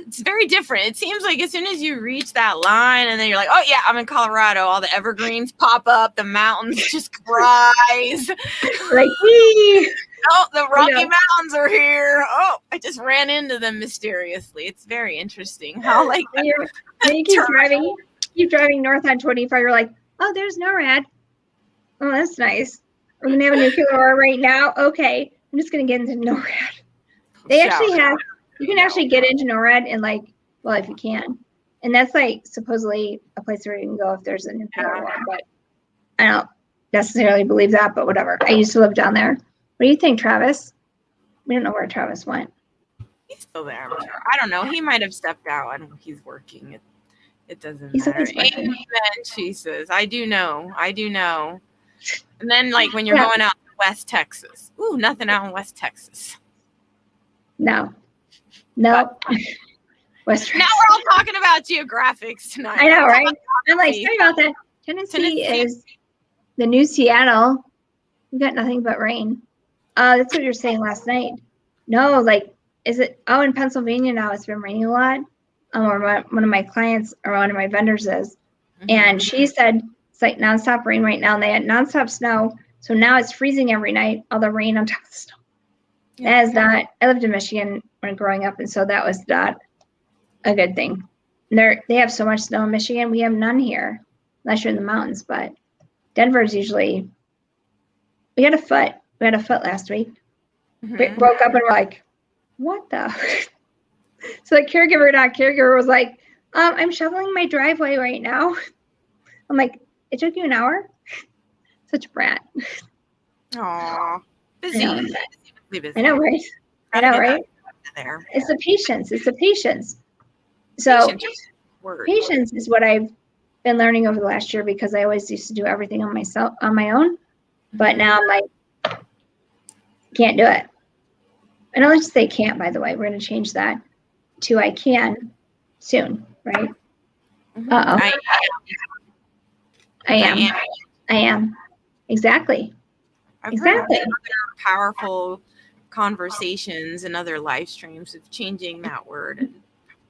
it's very different. It seems like as soon as you reach that line, and then you're like, oh yeah, I'm in Colorado. All the evergreens pop up, the mountains just rise. Like, oh, the Rocky Mountains are here. Oh, I just ran into them mysteriously. It's very interesting how like you keep driving north on 25. You're like, oh, there's NORAD. Oh, that's nice. We're gonna have a nuclear war right now. Okay, I'm just gonna get into NORAD. They actually have. You can actually get into NORAD in if you can, and that's like supposedly a place where you can go if there's a nuclear war. But I don't necessarily believe that. But whatever. I used to live down there. What do you think, Travis? We don't know where Travis went. He's still there, I'm sure. I don't know. He might have stepped out and he's working. It doesn't matter. Amen, Jesus. I do know. And then when you're going out to West Texas. Ooh, nothing out in West Texas. No. West Texas. Now we're all talking about geographics tonight. I know, right? I'm like, sorry about that. Tennessee is the new Seattle. We got nothing but rain. That's what you were saying last night. No, is it? Oh, in Pennsylvania now it's been raining a lot. One of my clients or one of my vendors is, and she said it's like nonstop rain right now, and they had nonstop snow. So now it's freezing every night. All the rain on top of the snow. That is not. I lived in Michigan when growing up, and so that was not a good thing. They have so much snow in Michigan. We have none here, unless you're in the mountains. But Denver's usually. We had a foot. We had a foot last week. We broke up and we're like, what the? So the caregiver was like, I'm shoveling my driveway right now. I'm like, it took you an hour? Such a brat. Aw, busy. I know, right? There. It's the patience. So patience is what I've been learning over the last year because I always used to do everything on my own. But now I'm like, can't do it. I don't like to say can't, by the way. We're going to change that to I can soon, right? Uh-oh. I am. Exactly. I've heard other powerful conversations and other live streams of changing that word and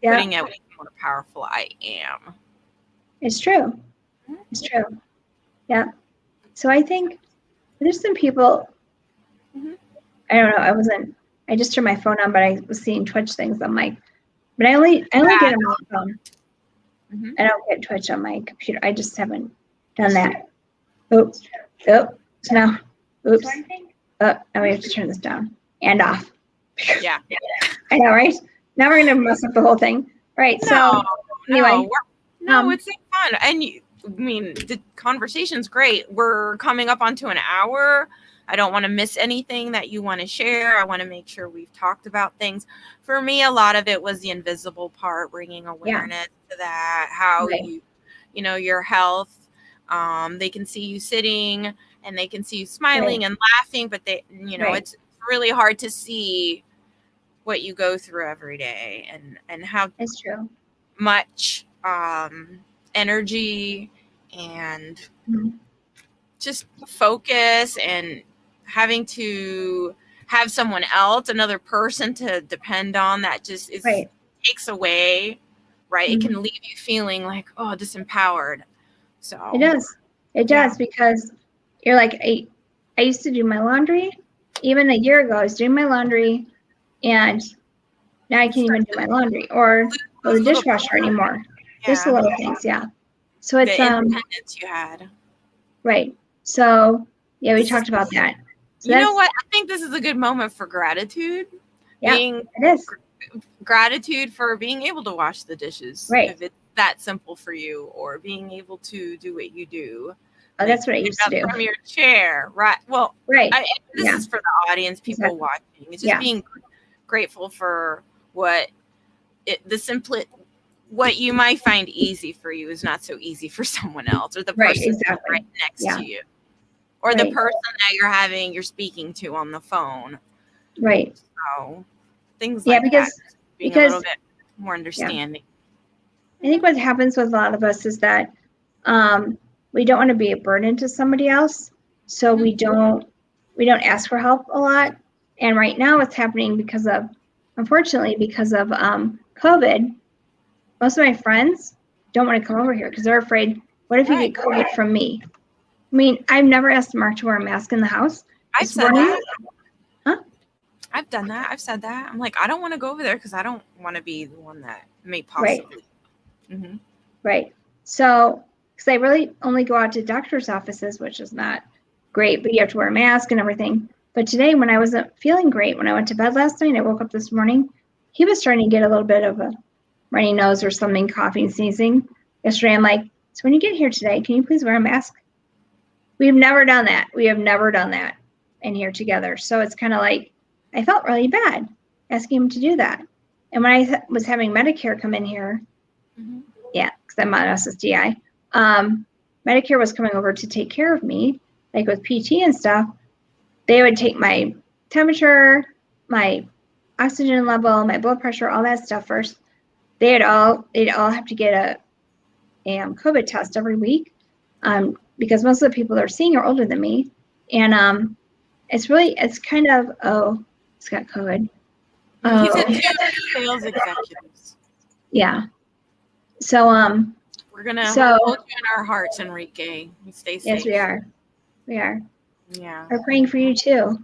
putting it more powerful. I am. It's true. Yeah. So I think there's some people, I don't know, I just turned my phone on, but I was seeing Twitch things. I'm like, but I only get them on my phone. I don't get Twitch on my computer. I just haven't done that. Oops. Oh, so now, oops. Oh, now we have to turn this down and off. Yeah. I know, right? Now we're going to mess up the whole thing. Right. So anyway. It's fun. And the conversation's great. We're coming up onto an hour. I don't want to miss anything that you want to share. I want to make sure we've talked about things. For me, a lot of it was the invisible part, bringing awareness to that, how your health, they can see you sitting and they can see you smiling and laughing, but it's really hard to see what you go through every day and how it's true. Much energy and just focus and having to have someone else, another person to depend on, that just is takes away, right? It can leave you feeling like, oh, disempowered. So it does. It does, because you're like, I used to do my laundry. Even a year ago, I was doing my laundry, and now I can't even do my laundry or go to the dishwasher anymore. Just the little things, So it's the independence you had. Right. So yeah, we talked about that. So you know what? I think this is a good moment for gratitude. Yeah, it is. Gratitude for being able to wash the dishes. Right. If it's that simple for you, or being able to do what you do. Oh, that's what I used to do. From your chair, right? Well, right. This is for the audience, people watching. It's just being grateful for what what you might find easy for you is not so easy for someone else, or the person right next to you, or the person that you're speaking to on the phone. Right. So things like that. Being a little bit more understanding. I think what happens with a lot of us is that we don't want to be a burden to somebody else, so we don't ask for help a lot. And right now, it's happening unfortunately, because of COVID. Most of my friends don't want to come over here because they're afraid, what if you get COVID from me? I mean, I've never asked Mark to wear a mask in the house. I've said that. Huh? I've done that. I've said that. I'm like, I don't want to go over there because I don't want to be the one that may possibly. Right. So, because I really only go out to doctor's offices, which is not great, but you have to wear a mask and everything. But today, when I wasn't feeling great, when I went to bed last night, I woke up this morning, he was starting to get a little bit of a runny nose or something, coughing, sneezing. Yesterday, I'm like, so when you get here today, can you please wear a mask? We've never done that. We have never done that in here together. So it's kind of like, I felt really bad asking him to do that. And when I was having Medicare come in here, because I'm on SSDI, Medicare was coming over to take care of me, like with PT and stuff. They would take my temperature, my oxygen level, my blood pressure, all that stuff first. They'd all have to get a COVID test every week, because most of the people they're seeing are older than me, and it's kind of it's got COVID. He's a two sales executives. Yeah. So we're gonna hold you in our hearts, Enrique. You stay safe. Yes, we are. We are. Yeah. We're praying for you too.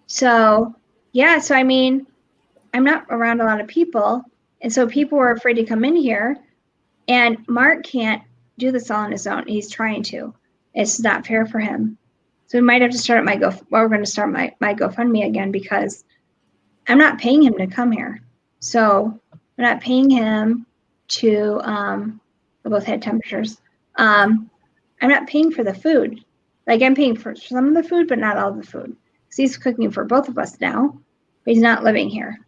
So yeah. So I mean, I'm not around a lot of people, and so people were afraid to come in here. And Mark can't do this all on his own. He's trying to. It's not fair for him. So we might have to start we're going to start my GoFundMe again, because I'm not paying him to come here. So we're not paying him to, we both had temperatures. I'm not paying for the food. Like, I'm paying for some of the food, but not all the food. Because he's cooking for both of us now, but he's not living here.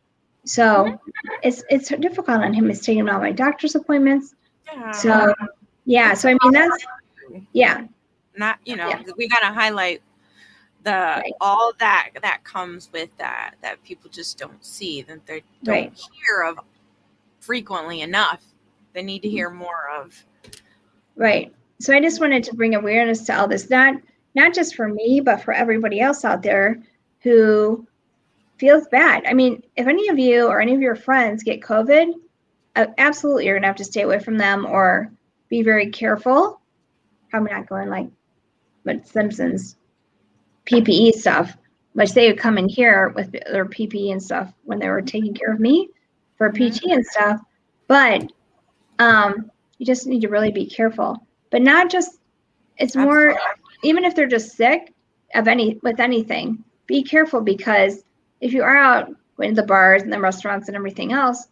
So it's difficult on him. It's taking him all my doctor's appointments. Yeah. So yeah. So I mean, that's not, we got to highlight all that comes with that people just don't see, that they don't hear of frequently enough. They need to hear more of. Right. So I just wanted to bring awareness to all this, not just for me, but for everybody else out there who feels bad. I mean, if any of you or any of your friends get COVID, absolutely, you're going to have to stay away from them or be very careful. Probably not going like what Simpsons PPE stuff, which they would come in here with their PPE and stuff when they were taking care of me for PT and stuff. But you just need to really be careful. But not just, it's more, even if they're just sick with anything, be careful, because if you are out going to the bars and the restaurants and everything else,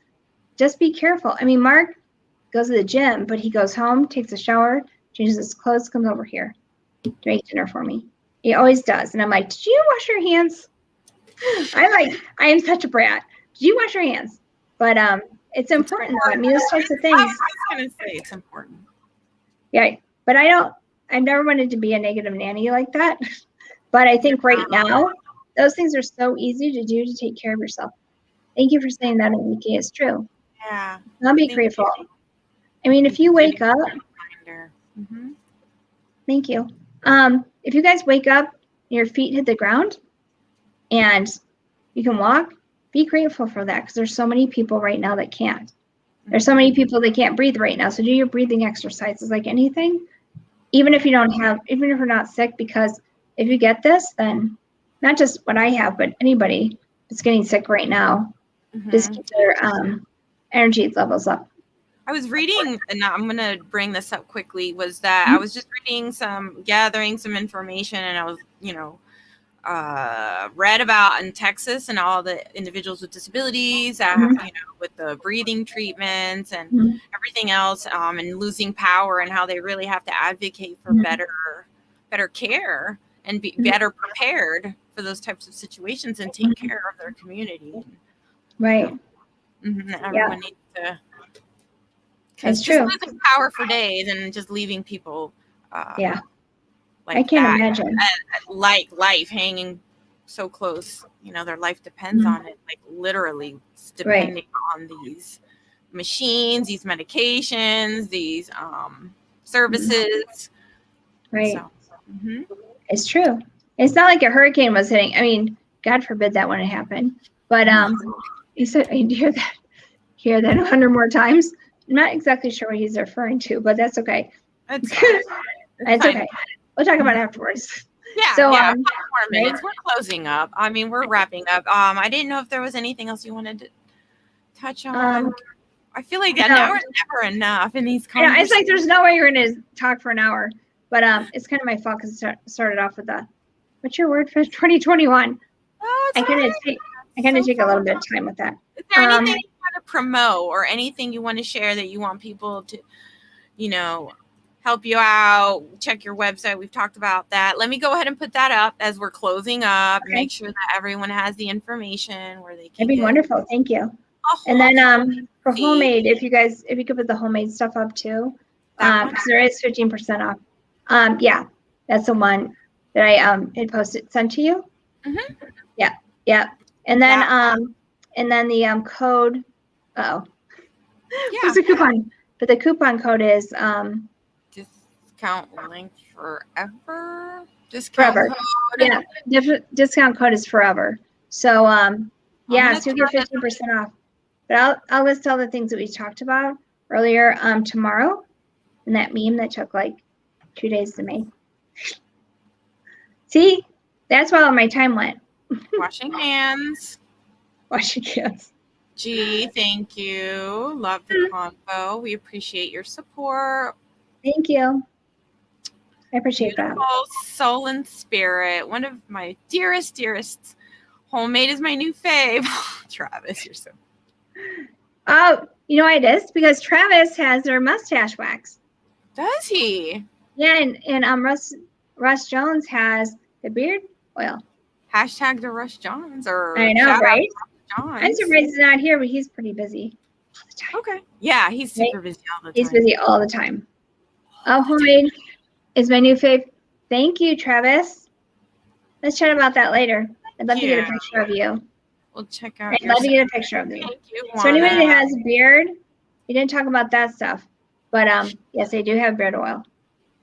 just be careful. I mean, Mark goes to the gym, but he goes home, takes a shower, changes his clothes, comes over here to make dinner for me. He always does. And I'm like, did you wash your hands? I am such a brat. Did you wash your hands? But it's important though. I mean, those types of things. I was going to say it's important. Yeah, but I've never wanted to be a negative nanny like that. But I think right now, those things are so easy to do to take care of yourself. Thank you for saying that, Enrique. It's true. Yeah. I'll be grateful. I mean, if you wake up, thank you. If you guys wake up, your feet hit the ground and you can walk, be grateful for that, because there's so many people right now that can't. There's so many people that can't breathe right now. So do your breathing exercises like anything, even if you're not sick, because if you get this, then not just what I have, but anybody that's getting sick right now, just keep their energy levels up. I was reading, and I'm going to bring this up quickly, was that I was just gathering some information, and I was, read about in Texas and all the individuals with disabilities, with the breathing treatments and everything else, and losing power, and how they really have to advocate for better care and be better prepared for those types of situations and take care of their community. Right. Everyone needs to. It's just true. losing power for days and just leaving people. Like I can't imagine. Like life hanging so close. Their life depends on it. Like literally, it's depending on these machines, these medications, these services. Right. So, It's true. It's not like a hurricane was hitting. I mean, God forbid that wouldn't happen. But he said, I hear that 100 more times. I'm not exactly sure what he's referring to, but that's okay. It's fine. It's okay. We'll talk about it afterwards. Yeah. So, 5 more minutes. We're closing up. I mean, we're wrapping up. I didn't know if there was anything else you wanted to touch on. I feel like an hour is never enough in these conversations. Yeah, it's like there's no way you're going to talk for an hour. But it's kind of my fault because it started off with what's your word for 2021? Oh, I kind of take a little bit of time with that. Is there anything you want to promote or anything you want to share that you want people to, help you out? Check your website. We've talked about that. Let me go ahead and put that up as we're closing up. Okay. Make sure that everyone has the information where they can. That'd be wonderful. Thank you. And then for homemade, if you could put the homemade stuff up too, because there is 15% off. Yeah, that's the one that I had posted, sent to you. Mm-hmm. Yeah. And then the code. What's the coupon? But the coupon code is discount link forever. Forever. Code. Yeah, discount code is forever. So so you'll get 15% off. But I'll list all the things that we talked about earlier tomorrow, and that meme that took like 2 days to make. See, that's where all my time went. Washing hands. Gee, thank you. Love the convo. We appreciate your support. Thank you. I appreciate that. Soul and spirit. One of my dearest. Homemade is my new fave. Travis, you're so. Oh, you know why it is? Because Travis has their mustache wax. Does he? Yeah, and Russ Jones has the beard oil. Hashtag the Russ Jones, or I know, right? I'm surprised he's not here, but he's pretty busy all the time. Okay. Yeah, he's super busy all the time. He's busy all the time. Homemade is my new fave. Thank you, Travis. Let's chat about that later. I'd love to get a picture of you. We'll check out. I'd love to get a picture of you. Thank you, so anybody that has a beard, we didn't talk about that stuff, but yes, I do have beard oil.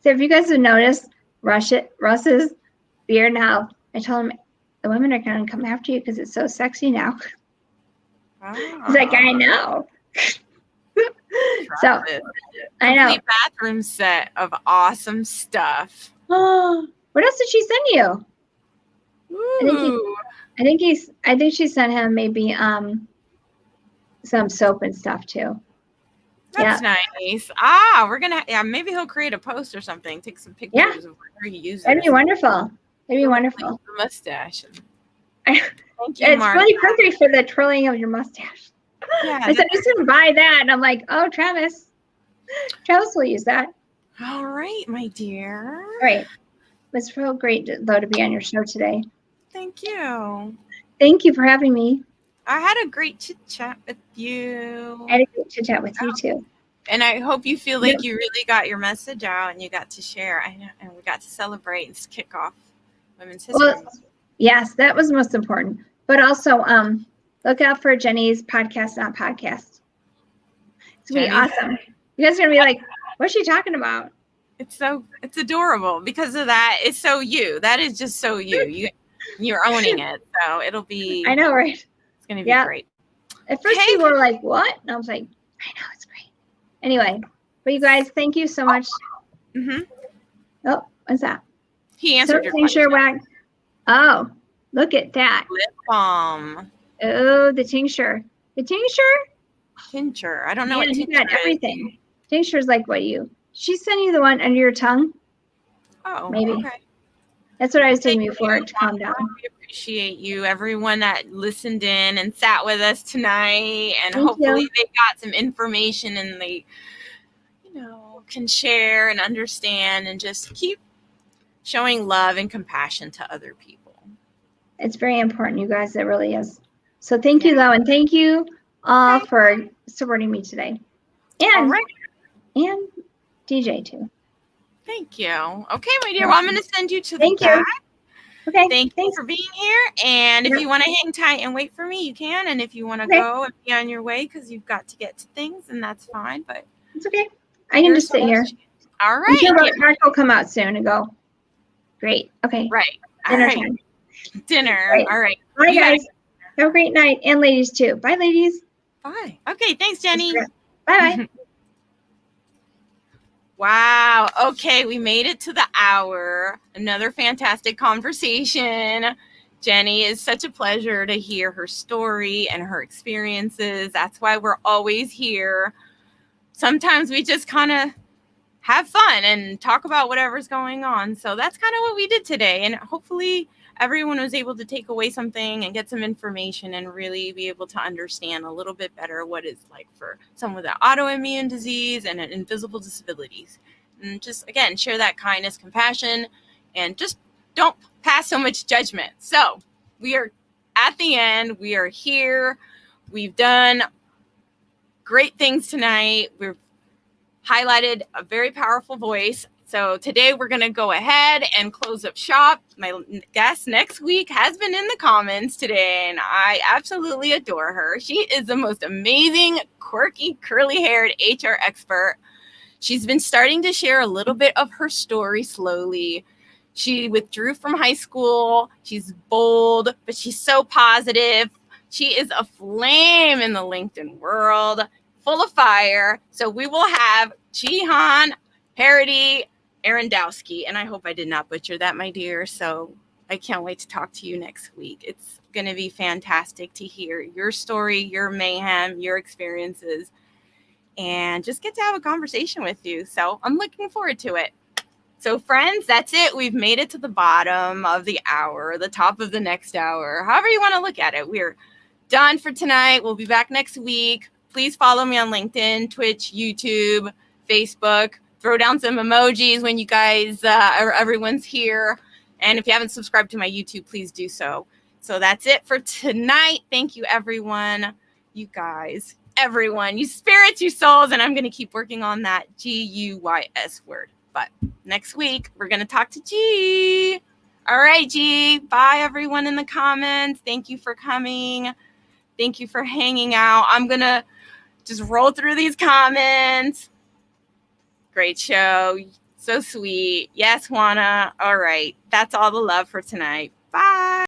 So if you guys have noticed Russ's beard now, I told him the women are going to come after you because it's so sexy now. He's like, I know. So I know. Complete bathroom set of awesome stuff. Oh, what else did she send you? Ooh. I think she sent him maybe some soap and stuff too. That's nice. We're gonna maybe he'll create a post or something. Take some pictures of where he uses. That'd be wonderful. That'd be wonderful. The mustache. Thank you, it's Mark. Really perfect for the twirling of your mustache. Yeah, I said, just didn't buy that. And I'm like, oh, Travis will use that. All right, my dear. All right. It's real great, though, to be on your show today. Thank you. Thank you for having me. I had a great chit chat with you. I had a great chit chat with you, too. And I hope you feel like you really got your message out and you got to share. I know, and we got to celebrate and kick off Women's History Month. Yes, that was most important. But also, look out for Jenny's podcast, not podcast. It's going to be awesome. You guys are going to be like, what's she talking about? It's adorable because of that. It's so you. That is just so you. You're owning it. So it'll be. I know, right? It's going to be great. At first people were like, what? And I was like, I know, it's great. Anyway, but you guys, thank you so much. Oh, what's that? He answered your question. Tincture wax. Oh, look at that. Lip balm. Oh, the tincture. The tincture? Tincture. I don't know what tincture got everything. Tincture is like what she sent you the one under your tongue? Oh, maybe. Okay. That's what I was taking you for, to calm down. We appreciate you, everyone that listened in and sat with us tonight. And hopefully they got some information and they, can share and understand and just keep showing love and compassion to other people. It's very important, you guys. It really is. So thank you, though. And thank you all for supporting me today. And, and DJ, too. Thank you. Okay, my dear. Well, I'm going to send you to the back. You. Okay. Thank you for being here. And if you want to hang tight and wait for me, you can. And if you want to go and be on your way because you've got to get to things, then that's fine. But it's okay. I can just sit here. All right. Mark will come out soon and go. Great. Okay. Right. Dinner time. Dinner. Great. All right. Bye, guys. Have a great night. And ladies, too. Bye, ladies. Bye. Okay. Thanks, Jenny. Bye-bye. Wow. Okay. We made it to the hour. Another fantastic conversation. Jenny, is such a pleasure to hear her story and her experiences. That's why we're always here. Sometimes we just kind of have fun and talk about whatever's going on. So that's kind of what we did today. And hopefully everyone was able to take away something and get some information and really be able to understand a little bit better what it's like for someone with an autoimmune disease and an invisible disabilities. And just, again, share that kindness, compassion, and just don't pass so much judgment. So we are at the end. We are here. We've done great things tonight. We've highlighted a very powerful voice. So today we're going to go ahead and close up shop. My guest next week has been in the comments today, and I absolutely adore her. She is the most amazing, quirky, curly-haired HR expert. She's been starting to share a little bit of her story slowly. She withdrew from high school. She's bold, but she's so positive. She is a flame in the LinkedIn world, full of fire. So we will have Jihan Harity Arendowski, and I hope I did not butcher that, my dear. So I can't wait to talk to you next week. It's going to be fantastic to hear your story, your mayhem, your experiences, and just get to have a conversation with you. So I'm looking forward to it. So friends, that's it. We've made it to the bottom of the hour, the top of the next hour, however you want to look at it. We're done for tonight. We'll be back next week. Please follow me on LinkedIn, Twitch, YouTube, Facebook. Throw down some emojis when you guys, everyone's here. And if you haven't subscribed to my YouTube, please do so. So that's it for tonight. Thank you, everyone. You guys, everyone, you spirits, you souls. And I'm going to keep working on that GUYS word. But next week, we're going to talk to G. All right, G. Bye, everyone in the comments. Thank you for coming. Thank you for hanging out. I'm going to just roll through these comments. Great show. So sweet. Yes, Juana. All right. That's all the love for tonight. Bye.